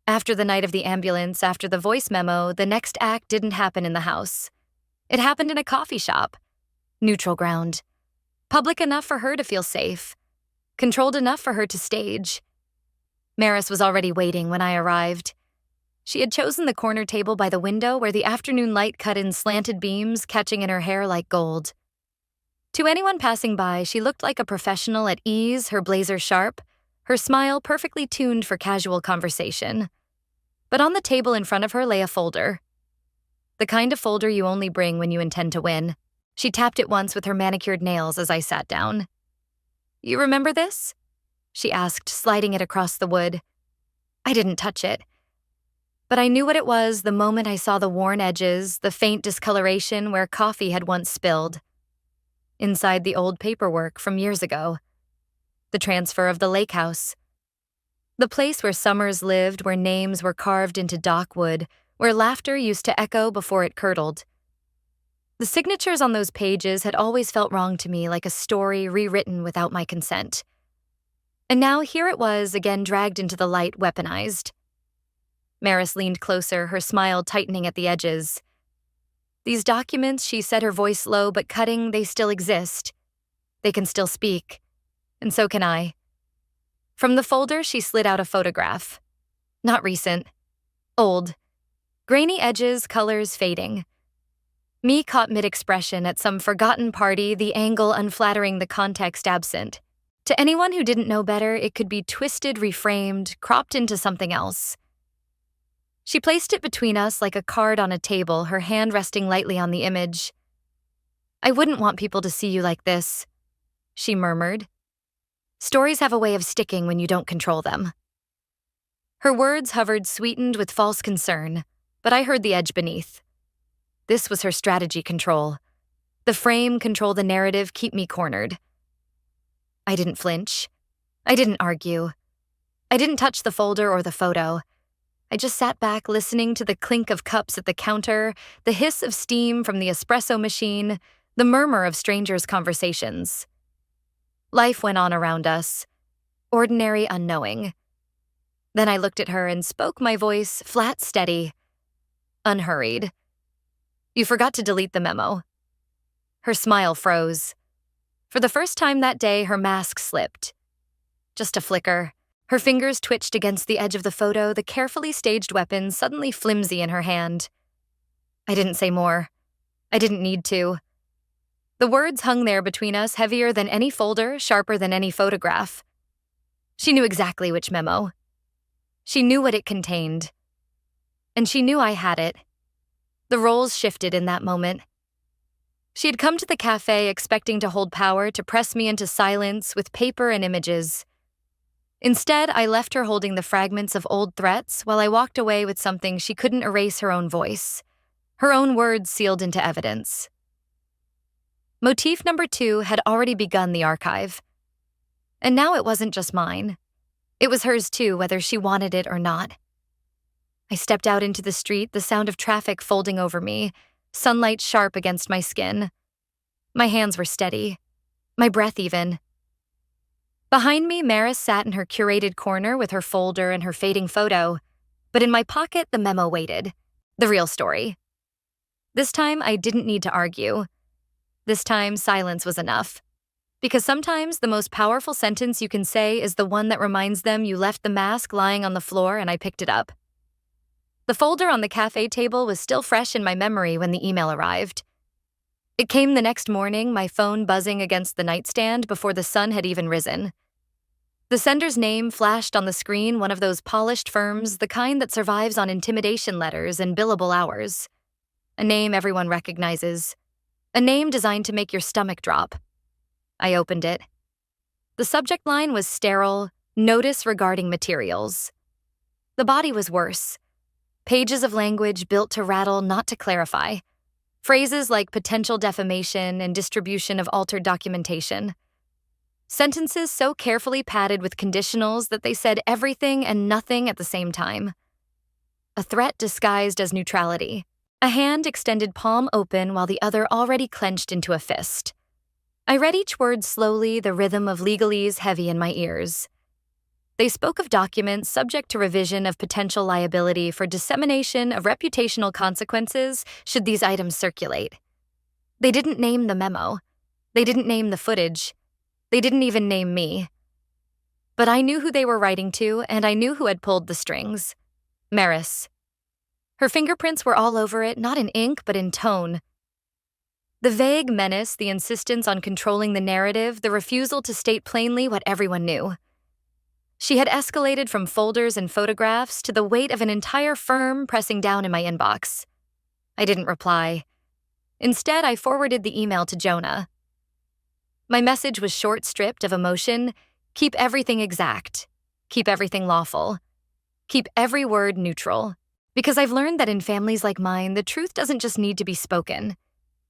After the night of the ambulance, after the voice memo, the next act didn't happen in the house. It happened in a coffee shop. Neutral ground. Public enough for her to feel safe. Controlled enough for her to stage. Maris was already waiting when I arrived. She had chosen the corner table by the window where the afternoon light cut in slanted beams, catching in her hair like gold. To anyone passing by, she looked like a professional at ease, her blazer sharp, her smile perfectly tuned for casual conversation. But on the table in front of her lay a folder. The kind of folder you only bring when you intend to win. She tapped it once with her manicured nails as I sat down. "You remember this?" she asked, sliding it across the wood. I didn't touch it. But I knew what it was the moment I saw the worn edges, the faint discoloration where coffee had once spilled. Inside the old paperwork from years ago. The transfer of the lake house. The place where summers lived, where names were carved into dockwood, where laughter used to echo before it curdled. The signatures on those pages had always felt wrong to me, like a story rewritten without my consent. And now here it was, again dragged into the light, weaponized. Maris leaned closer, her smile tightening at the edges. These documents, she said, her voice low but cutting, they still exist. They can still speak. And so can I. From the folder, she slid out a photograph. Not recent. Old. Grainy edges, colors fading. Me caught mid-expression at some forgotten party, the angle unflattering, the context absent. To anyone who didn't know better, it could be twisted, reframed, cropped into something else. She placed it between us like a card on a table, her hand resting lightly on the image. "I wouldn't want people to see you like this," she murmured. "Stories have a way of sticking when you don't control them." Her words hovered, sweetened with false concern, but I heard the edge beneath. This was her strategy: control. The frame, control the narrative, keep me cornered. I didn't flinch. I didn't argue. I didn't touch the folder or the photo. I just sat back, listening to the clink of cups at the counter, the hiss of steam from the espresso machine, the murmur of strangers' conversations. Life went on around us, ordinary, unknowing. Then I looked at her and spoke, my voice flat, steady, unhurried. "You forgot to delete the memo." Her smile froze. For the first time that day, her mask slipped. Just a flicker. Her fingers twitched against the edge of the photo, the carefully staged weapon suddenly flimsy in her hand. I didn't say more. I didn't need to. The words hung there between us, heavier than any folder, sharper than any photograph. She knew exactly which memo. She knew what it contained. And she knew I had it. The roles shifted in that moment. She had come to the cafe expecting to hold power, to press me into silence with paper and images. Instead, I left her holding the fragments of old threats while I walked away with something she couldn't erase: her own voice, her own words sealed into evidence. Motif number 2 had already begun the archive. And now it wasn't just mine. It was hers too, whether she wanted it or not. I stepped out into the street, the sound of traffic folding over me, sunlight sharp against my skin. My hands were steady, my breath even. Behind me, Maris sat in her curated corner with her folder and her fading photo, but in my pocket, the memo waited. The real story. This time, I didn't need to argue. This time, silence was enough. Because sometimes the most powerful sentence you can say is the one that reminds them you left the mask lying on the floor and I picked it up. The folder on the cafe table was still fresh in my memory when the email arrived. It came the next morning, my phone buzzing against the nightstand before the sun had even risen. The sender's name flashed on the screen, one of those polished firms, the kind that survives on intimidation letters and billable hours. A name everyone recognizes. A name designed to make your stomach drop. I opened it. The subject line was sterile, notice regarding materials. The body was worse. Pages of language built to rattle, not to clarify. Phrases like potential defamation and distribution of altered documentation. Sentences so carefully padded with conditionals that they said everything and nothing at the same time. A threat disguised as neutrality. A hand extended, palm open, while the other already clenched into a fist. I read each word slowly, the rhythm of legalese heavy in my ears. They spoke of documents subject to revision, of potential liability for dissemination, of reputational consequences should these items circulate. They didn't name the memo. They didn't name the footage. They didn't even name me. But I knew who they were writing to, and I knew who had pulled the strings. Maris. Her fingerprints were all over it, not in ink, but in tone. The vague menace, the insistence on controlling the narrative, the refusal to state plainly what everyone knew. She had escalated from folders and photographs to the weight of an entire firm pressing down in my inbox. I didn't reply. Instead, I forwarded the email to Jonah. My message was short, stripped of emotion. Keep everything exact. Keep everything lawful. Keep every word neutral. Because I've learned that in families like mine, the truth doesn't just need to be spoken.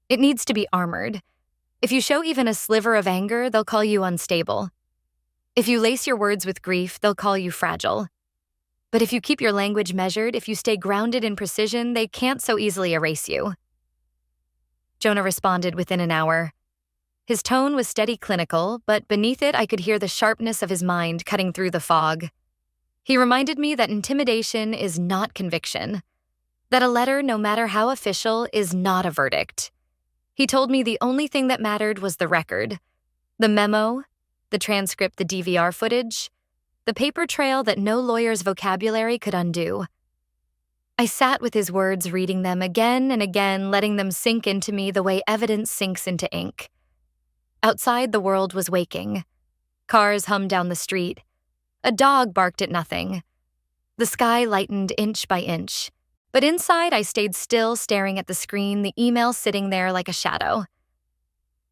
It needs to be armored. If you show even a sliver of anger, they'll call you unstable. If you lace your words with grief, they'll call you fragile. But if you keep your language measured, if you stay grounded in precision, they can't so easily erase you. Jonah responded within an hour. His tone was steady clinical, but beneath it I could hear the sharpness of his mind cutting through the fog. He reminded me that intimidation is not conviction, that a letter, no matter how official, is not a verdict. He told me the only thing that mattered was the record, the memo, the transcript, the DVR footage, the paper trail that no lawyer's vocabulary could undo. I sat with his words, reading them again and again, letting them sink into me the way evidence sinks into ink. Outside, the world was waking. Cars hummed down the street. A dog barked at nothing. The sky lightened inch by inch. But inside, I stayed still, staring at the screen, the email sitting there like a shadow.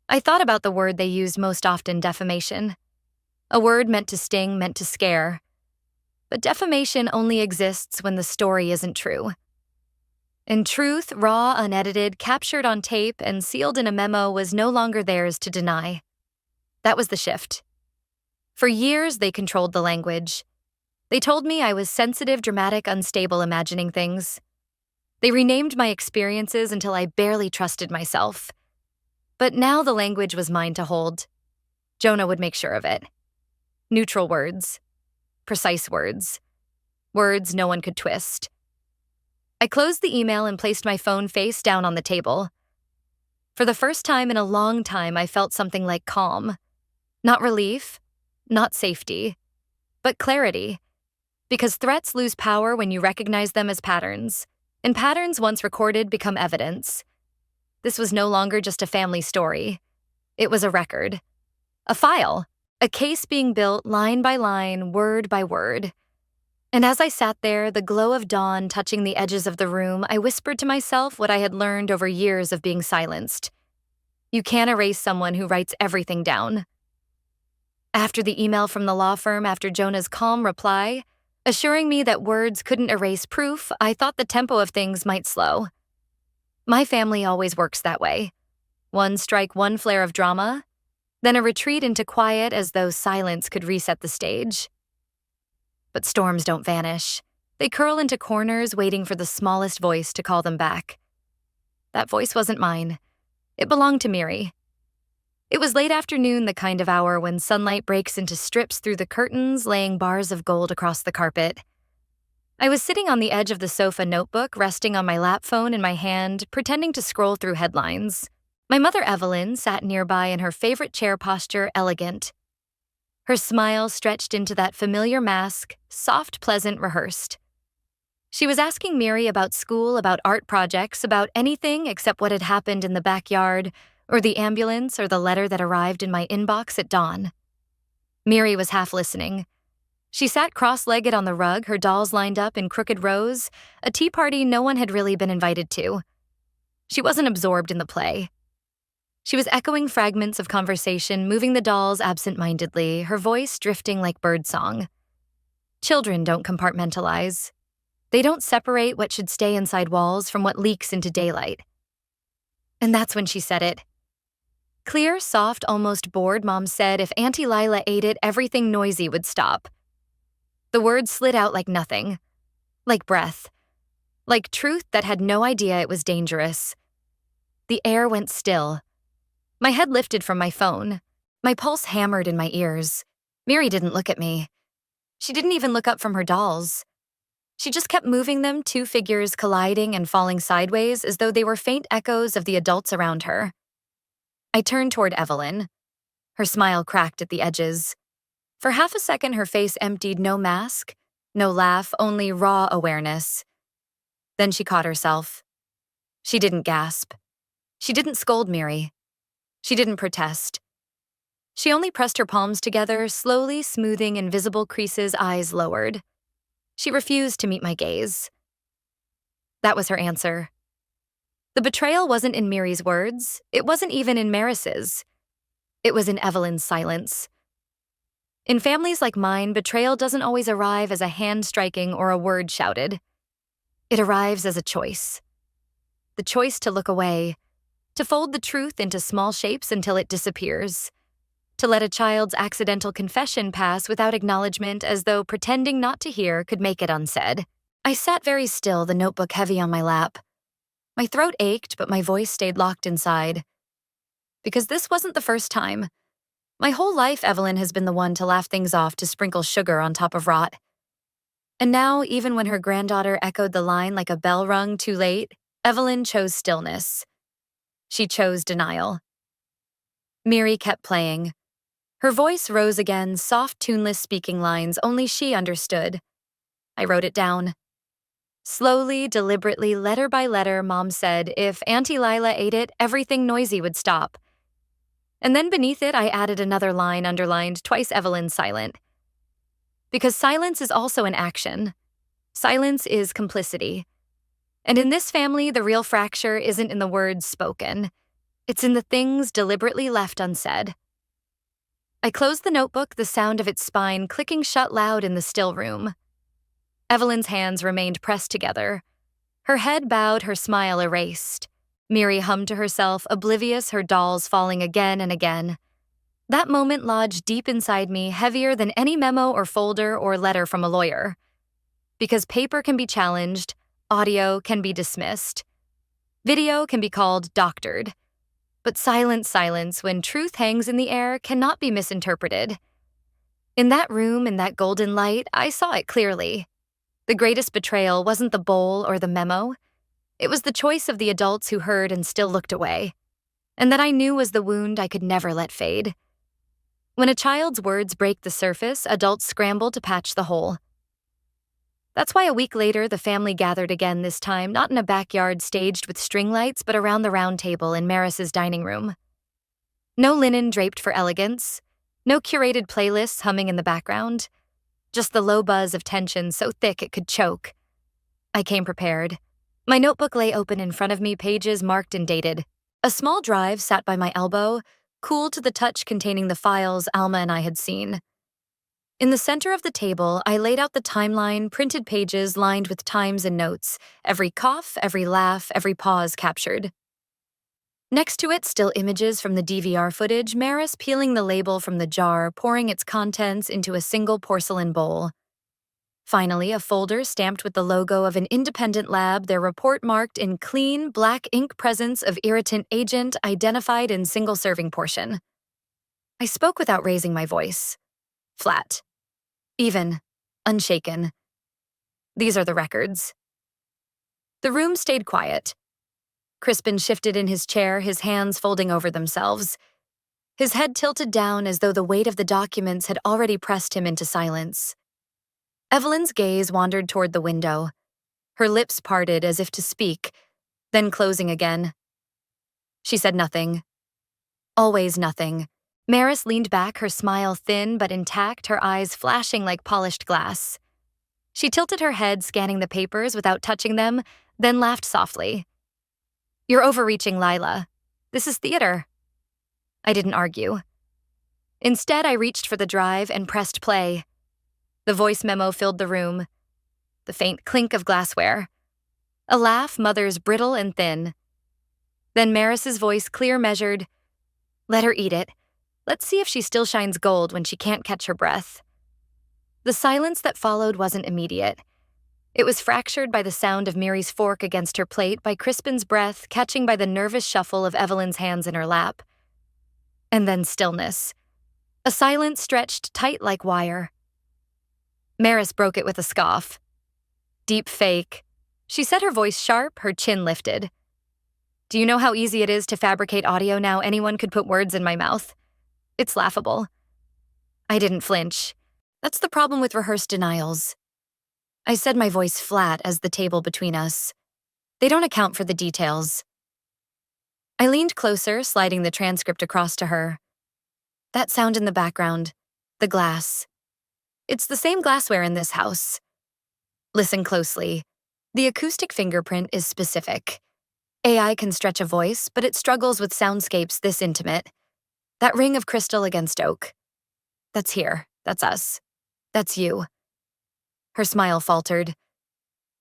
I thought about the word they used most often, defamation. A word meant to sting, meant to scare. But defamation only exists when the story isn't true. In truth, raw, unedited, captured on tape, and sealed in a memo was no longer theirs to deny. That was the shift. For years, they controlled the language. They told me I was sensitive, dramatic, unstable, imagining things. They renamed my experiences until I barely trusted myself. But now the language was mine to hold. Jonah would make sure of it. Neutral words. Precise words. Words no one could twist. I closed the email and placed my phone face down on the table. For the first time in a long time, I felt something like calm. Not relief, not safety, but clarity. Because threats lose power when you recognize them as patterns, and patterns once recorded become evidence. This was no longer just a family story. It was a record. A file. A case being built line by line, word by word. And as I sat there, the glow of dawn touching the edges of the room, I whispered to myself what I had learned over years of being silenced. You can't erase someone who writes everything down. After the email from the law firm, after Jonah's calm reply, assuring me that words couldn't erase proof, I thought the tempo of things might slow. My family always works that way. One strike, one flare of drama, then a retreat into quiet as though silence could reset the stage. But storms don't vanish. They curl into corners, waiting for the smallest voice to call them back. That voice wasn't mine. It belonged to Miri. It was late afternoon, the kind of hour when sunlight breaks into strips through the curtains, laying bars of gold across the carpet. I was sitting on the edge of the sofa, notebook resting on my lap phone in my hand, pretending to scroll through headlines. My mother, Evelyn, sat nearby in her favorite chair posture, elegant. Her smile stretched into that familiar mask, soft, pleasant, rehearsed. She was asking Miri about school, about art projects, about anything except what had happened in the backyard, or the ambulance, or the letter that arrived in my inbox at dawn. Miri was half listening. She sat cross-legged on the rug, her dolls lined up in crooked rows, a tea party no one had really been invited to. She wasn't absorbed in the play. She was echoing fragments of conversation, moving the dolls absent-mindedly, her voice drifting like birdsong. Children don't compartmentalize. They don't separate what should stay inside walls from what leaks into daylight. And that's when she said it. Clear, soft, almost bored, Mom said if Auntie Lila ate it, everything noisy would stop. The words slid out like nothing. Like breath. Like truth that had no idea it was dangerous. The air went still. My head lifted from my phone. My pulse hammered in my ears. Miri didn't look at me. She didn't even look up from her dolls. She just kept moving them, two figures colliding and falling sideways as though they were faint echoes of the adults around her. I turned toward Evelyn. Her smile cracked at the edges. For half a second, her face emptied, no mask, no laugh, only raw awareness. Then she caught herself. She didn't gasp. She didn't scold Miri. She didn't protest. She only pressed her palms together, slowly smoothing invisible creases, eyes lowered. She refused to meet my gaze. That was her answer. The betrayal wasn't in Miri's words. It wasn't even in Maris's. It was in Evelyn's silence. In families like mine, betrayal doesn't always arrive as a hand striking or a word shouted. It arrives as a choice. The choice to look away, to fold the truth into small shapes until it disappears, to let a child's accidental confession pass without acknowledgement as though pretending not to hear could make it unsaid. I sat very still, the notebook heavy on my lap. My throat ached, but my voice stayed locked inside. because this wasn't the first time. My whole life, Evelyn has been the one to laugh things off to sprinkle sugar on top of rot. And now, even when her granddaughter echoed the line like a bell rung too late, Evelyn chose stillness. She chose denial. Miri kept playing. Her voice rose again, soft, tuneless speaking lines only she understood. I wrote it down. Slowly, deliberately, letter by letter, Mom said if Auntie Lila ate it, everything noisy would stop. And then beneath it, I added another line underlined, twice Evelyn silent. Because silence is also an action. Silence is complicity. And in this family, the real fracture isn't in the words spoken. It's in the things deliberately left unsaid. I closed the notebook, the sound of its spine clicking shut loud in the still room. Evelyn's hands remained pressed together. Her head bowed, her smile erased. Miri hummed to herself, oblivious, her dolls falling again and again. That moment lodged deep inside me, heavier than any memo or folder or letter from a lawyer. Because paper can be challenged, audio can be dismissed. Video can be called doctored. But silence, when truth hangs in the air, cannot be misinterpreted. In that room, in that golden light, I saw it clearly. The greatest betrayal wasn't the bowl or the memo. It was the choice of the adults who heard and still looked away. And that I knew was the wound I could never let fade. When a child's words break the surface, adults scramble to patch the hole. That's why a week later, the family gathered again, this time not in a backyard staged with string lights, but around the round table in Maris's dining room. No linen draped for elegance, no curated playlists humming in the background, just the low buzz of tension so thick it could choke. I came prepared. My notebook lay open in front of me, pages marked and dated. A small drive sat by my elbow, cool to the touch containing the files Alma and I had seen. In the center of the table, I laid out the timeline, printed pages lined with times and notes, every cough, every laugh, every pause captured. Next to it, still images from the DVR footage, Maris peeling the label from the jar, pouring its contents into a single porcelain bowl. Finally, a folder stamped with the logo of an independent lab, their report marked in clean, black ink presence of irritant agent identified in single serving portion. I spoke without raising my voice. Flat. Even. Unshaken. These are the records. The room stayed quiet. Crispin shifted in his chair, his hands folding over themselves. His head tilted down as though the weight of the documents had already pressed him into silence. Evelyn's gaze wandered toward the window. Her lips parted as if to speak, then closing again. She said nothing. Always nothing. Maris leaned back, her smile thin but intact, her eyes flashing like polished glass. She tilted her head, scanning the papers without touching them, then laughed softly. "You're overreaching, Lila. This is theater." I didn't argue. Instead, I reached for the drive and pressed play. The voice memo filled the room. The faint clink of glassware. A laugh, Mother's brittle and thin. Then Maris's voice, clear, measured. "Let her eat it. Let's see if she still shines gold when she can't catch her breath." The silence that followed wasn't immediate. It was fractured by the sound of Miri's fork against her plate, by Crispin's breath, catching by the nervous shuffle of Evelyn's hands in her lap. And then stillness. A silence stretched tight like wire. Maris broke it with a scoff. "Deep fake." She said, her voice sharp, her chin lifted. "Do you know how easy it is to fabricate audio now? Anyone could put words in my mouth. It's laughable." I didn't flinch. That's the problem with rehearsed denials. I said, my voice flat as the table between us. They don't account for the details. I leaned closer, sliding the transcript across to her. That sound in the background. The glass. It's the same glassware in this house. Listen closely. The acoustic fingerprint is specific. AI can stretch a voice, but it struggles with soundscapes this intimate. That ring of crystal against oak. That's here. That's us. That's you. Her smile faltered.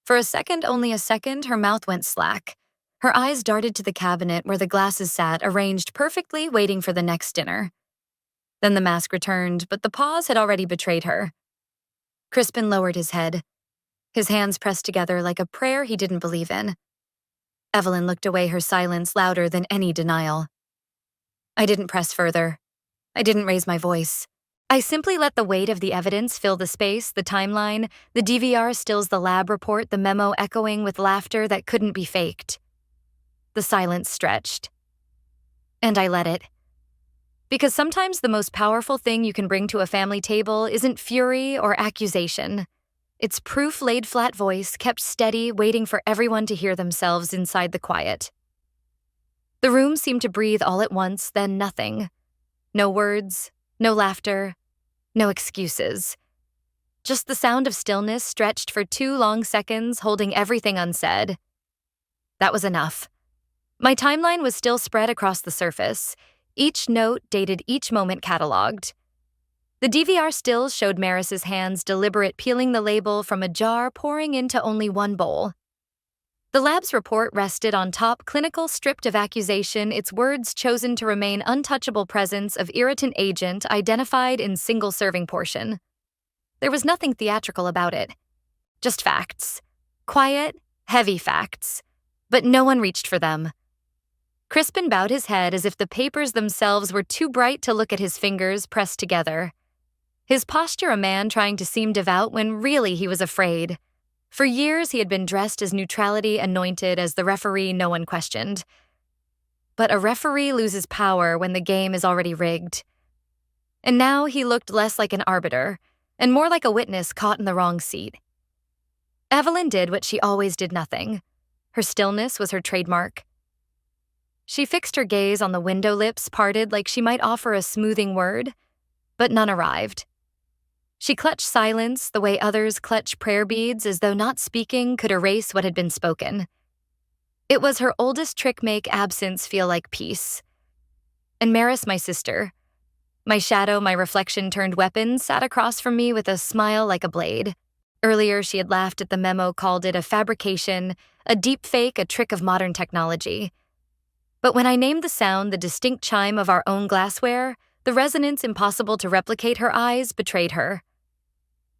For a second, only a second, her mouth went slack. Her eyes darted to the cabinet where the glasses sat, arranged perfectly, waiting for the next dinner. Then the mask returned, but the pause had already betrayed her. Crispin lowered his head. His hands pressed together like a prayer he didn't believe in. Evelyn looked away, her silence louder than any denial. I didn't press further. I didn't raise my voice. I simply let the weight of the evidence fill the space, the timeline, the DVR stills the lab report, the memo echoing with laughter that couldn't be faked. The silence stretched. And I let it. Because sometimes the most powerful thing you can bring to a family table isn't fury or accusation. It's proof laid flat voice, kept steady, waiting for everyone to hear themselves inside the quiet. The room seemed to breathe all at once, then nothing. No words, no laughter, no excuses. Just the sound of stillness stretched for 2 long seconds, holding everything unsaid. That was enough. My timeline was still spread across the surface. Each note dated, each moment cataloged. The DVR stills showed Maris's hands deliberate, peeling the label from a jar, pouring into only one bowl. The lab's report rested on top, clinical, stripped of accusation, its words chosen to remain untouchable, presence of irritant agent identified in single serving portion. There was nothing theatrical about it. Just facts. Quiet, heavy facts. But no one reached for them. Crispin bowed his head as if the papers themselves were too bright to look at his fingers pressed together. His posture a man trying to seem devout when really he was afraid. For years he had been dressed as neutrality, anointed as the referee no one questioned. But a referee loses power when the game is already rigged. And now he looked less like an arbiter, and more like a witness caught in the wrong seat. Evelyn did what she always did, nothing. Her stillness was her trademark. She fixed her gaze on the window, lips parted like she might offer a smoothing word, but none arrived. She clutched silence the way others clutch prayer beads, as though not speaking could erase what had been spoken. It was her oldest trick, make absence feel like peace. And Maris, my sister, my shadow, my reflection turned weapon, sat across from me with a smile like a blade. Earlier she had laughed at the memo, called it a fabrication, a deep fake, a trick of modern technology. But when I named the sound the distinct chime of our own glassware, the resonance impossible to replicate, her eyes betrayed her.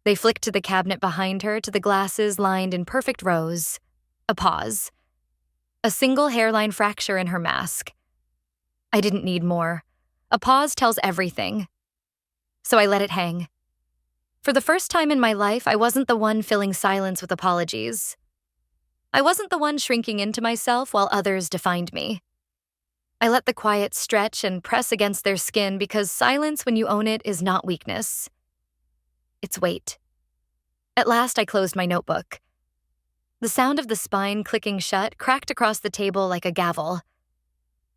They flicked to the cabinet behind her, to the glasses lined in perfect rows. A pause. A single hairline fracture in her mask. I didn't need more. A pause tells everything. So I let it hang. For the first time in my life, I wasn't the one filling silence with apologies. I wasn't the one shrinking into myself while others defined me. I let the quiet stretch and press against their skin, because silence, when you own it, is not weakness. It's weight. At last, I closed my notebook. The sound of the spine clicking shut cracked across the table like a gavel.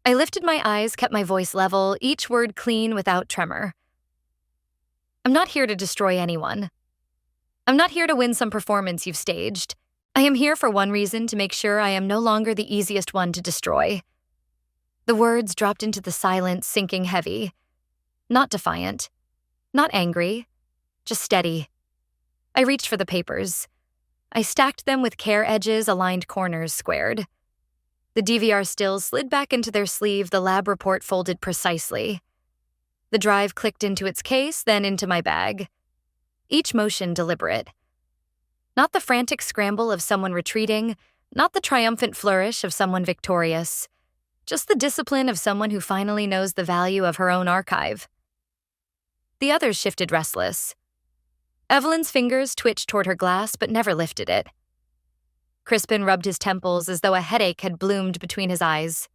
I lifted my eyes, kept my voice level, each word clean without tremor. I'm not here to destroy anyone. I'm not here to win some performance you've staged. I am here for one reason: to make sure I am no longer the easiest one to destroy. The words dropped into the silence, sinking heavy. Not defiant. Not angry. Just steady. I reached for the papers. I stacked them with care, edges aligned, corners squared. The DVR stills slid back into their sleeve, the lab report folded precisely. The drive clicked into its case, then into my bag. Each motion deliberate. Not the frantic scramble of someone retreating, not the triumphant flourish of someone victorious. Just the discipline of someone who finally knows the value of her own archive. The others shifted, restless. Evelyn's fingers twitched toward her glass, but never lifted it. Crispin rubbed his temples as though a headache had bloomed between his eyes.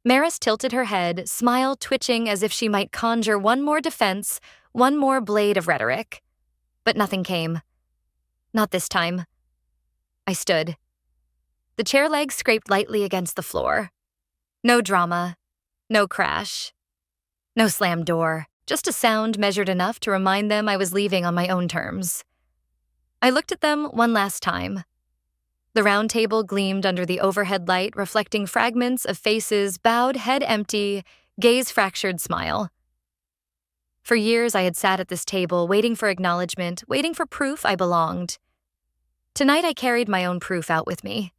Maris tilted her head, smile twitching as if she might conjure one more defense, one more blade of rhetoric. But nothing came. Not this time. I stood. The chair legs scraped lightly against the floor. No drama. No crash. No slammed door. Just a sound measured enough to remind them I was leaving on my own terms. I looked at them one last time. The round table gleamed under the overhead light, reflecting fragments of faces, bowed, head empty, gaze fractured, smile. For years I had sat at this table, waiting for acknowledgement, waiting for proof I belonged. Tonight I carried my own proof out with me.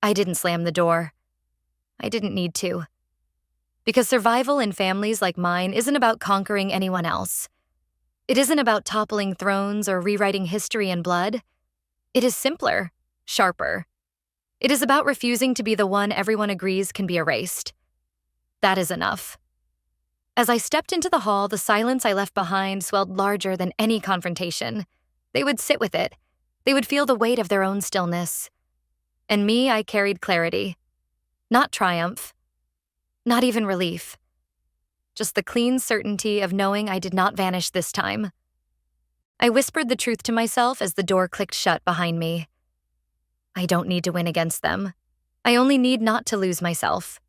I didn't slam the door. I didn't need to. Because survival in families like mine isn't about conquering anyone else. It isn't about toppling thrones or rewriting history in blood. It is simpler, sharper. It is about refusing to be the one everyone agrees can be erased. That is enough. As I stepped into the hall, the silence I left behind swelled larger than any confrontation. They would sit with it. They would feel the weight of their own stillness. And me, I carried clarity. Not triumph. Not even relief. Just the clean certainty of knowing I did not vanish this time. I whispered the truth to myself as the door clicked shut behind me. I don't need to win against them. I only need not to lose myself.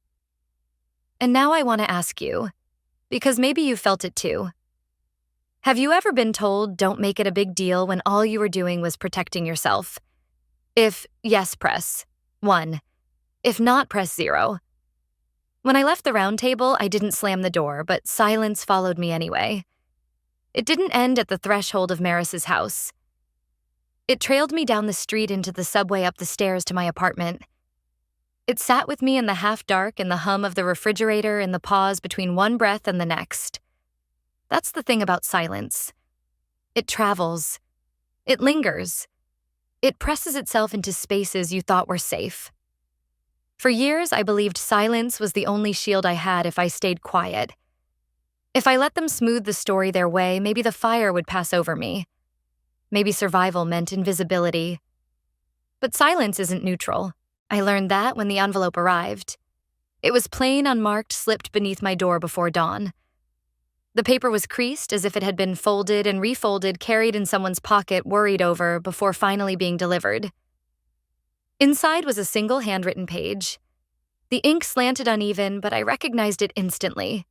And now I want to ask you, because maybe you felt it too. Have you ever been told don't make it a big deal when all you were doing was protecting yourself? If yes, press 1. If not, press 0. When I left the round table, I didn't slam the door, but silence followed me anyway. It didn't end at the threshold of Maris's house. It trailed me down the street into the subway up the stairs to my apartment. It sat with me in the half-dark and the hum of the refrigerator and the pause between one breath and the next. That's the thing about silence. It travels. It lingers. It presses itself into spaces you thought were safe. For years, I believed silence was the only shield I had if I stayed quiet. If I let them smooth the story their way, maybe the fire would pass over me. Maybe survival meant invisibility. But silence isn't neutral. I learned that when the envelope arrived. It was plain, unmarked, slipped beneath my door before dawn. The paper was creased as if it had been folded and refolded, carried in someone's pocket, worried over, before finally being delivered. Inside was a single handwritten page. The ink slanted uneven, but I recognized it instantly.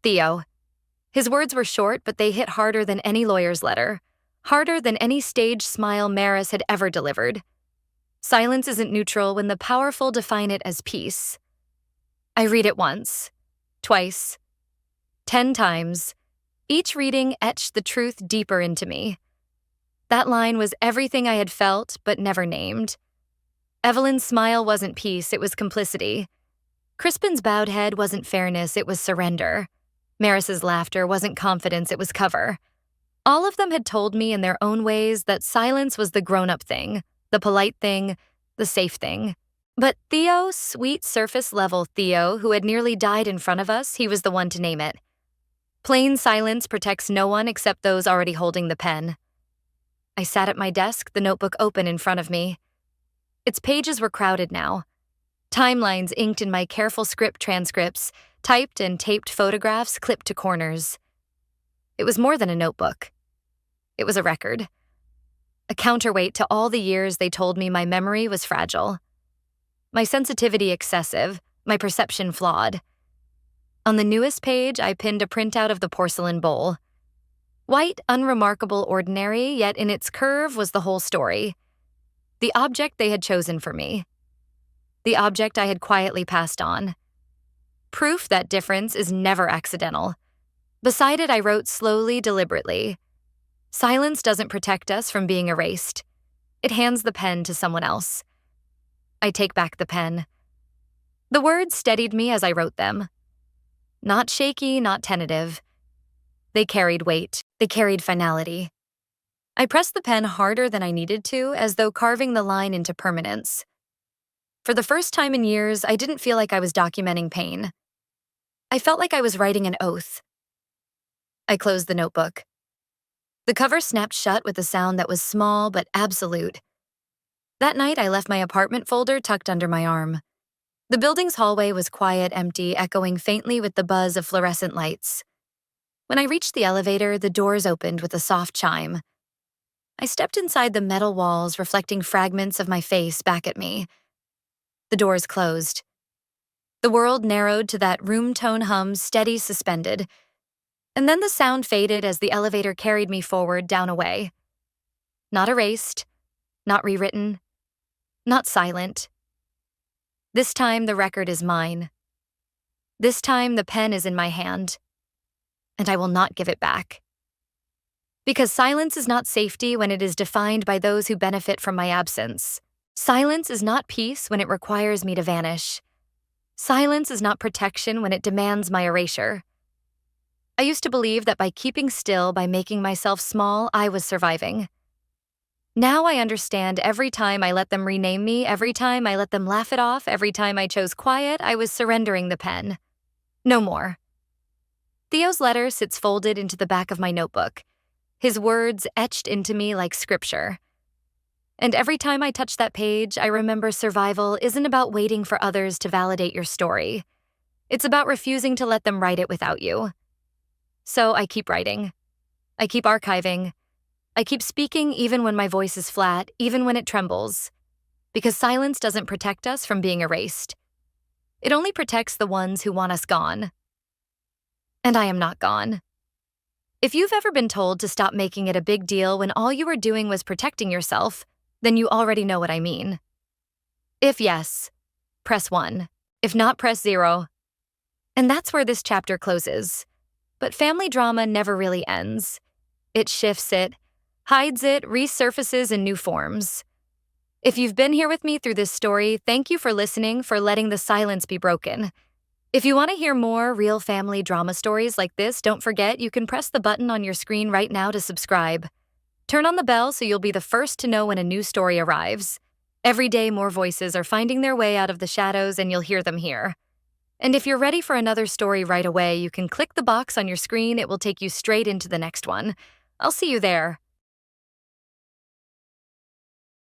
Theo. His words were short, but they hit harder than any lawyer's letter, harder than any stage smile Maris had ever delivered. Silence isn't neutral when the powerful define it as peace. I read it once, twice, 10 times. Each reading etched the truth deeper into me. That line was everything I had felt but never named. Evelyn's smile wasn't peace, it was complicity. Crispin's bowed head wasn't fairness, it was surrender. Maris's laughter wasn't confidence, it was cover. All of them had told me in their own ways that silence was the grown-up thing, the polite thing, the safe thing. But Theo, sweet surface-level Theo, who had nearly died in front of us, he was the one to name it. Plain silence protects no one except those already holding the pen. I sat at my desk, the notebook open in front of me. Its pages were crowded now. Timelines inked in my careful script transcripts, typed and taped photographs clipped to corners. It was more than a notebook. It was a record. A counterweight to all the years they told me my memory was fragile. My sensitivity excessive, my perception flawed. On the newest page, I pinned a printout of the porcelain bowl. White, unremarkable, ordinary, yet in its curve was the whole story. The object they had chosen for me. The object I had quietly passed on. Proof that difference is never accidental. Beside it, I wrote slowly, deliberately. Silence doesn't protect us from being erased. It hands the pen to someone else. I take back the pen. The words steadied me as I wrote them. Not shaky, not tentative. They carried weight. They carried finality. I pressed the pen harder than I needed to, as though carving the line into permanence. For the first time in years, I didn't feel like I was documenting pain. I felt like I was writing an oath. I closed the notebook. The cover snapped shut with a sound that was small but absolute. That night, I left my apartment folder tucked under my arm. The building's hallway was quiet, empty, echoing faintly with the buzz of fluorescent lights. When I reached the elevator, the doors opened with a soft chime. I stepped inside the metal walls, reflecting fragments of my face back at me. The doors closed. The world narrowed to that room-tone hum, steady, suspended. And then the sound faded as the elevator carried me forward, down a way. Not erased, not rewritten, not silent. This time the record is mine. This time the pen is in my hand. And I will not give it back. Because silence is not safety when it is defined by those who benefit from my absence. Silence is not peace when it requires me to vanish. Silence is not protection when it demands my erasure. I used to believe that by keeping still, by making myself small, I was surviving. Now I understand every time I let them rename me, every time I let them laugh it off, every time I chose quiet, I was surrendering the pen. No more. Theo's letter sits folded into the back of my notebook, his words etched into me like scripture. And every time I touch that page, I remember survival isn't about waiting for others to validate your story. It's about refusing to let them write it without you. So I keep writing. I keep archiving. I keep speaking even when my voice is flat, even when it trembles. Because silence doesn't protect us from being erased. It only protects the ones who want us gone. And I am not gone. If you've ever been told to stop making it a big deal when all you were doing was protecting yourself, then you already know what I mean. If yes, press 1. If not, press 0. And that's where this chapter closes. But family drama never really ends. It shifts it, hides it, resurfaces in new forms. If you've been here with me through this story, thank you for listening, for letting the silence be broken. If you want to hear more real family drama stories like this, don't forget you can press the button on your screen right now to subscribe. Turn on the bell so you'll be the first to know when a new story arrives. Every day, more voices are finding their way out of the shadows, and you'll hear them here. And if you're ready for another story right away, you can click the box on your screen. It will take you straight into the next one. I'll see you there.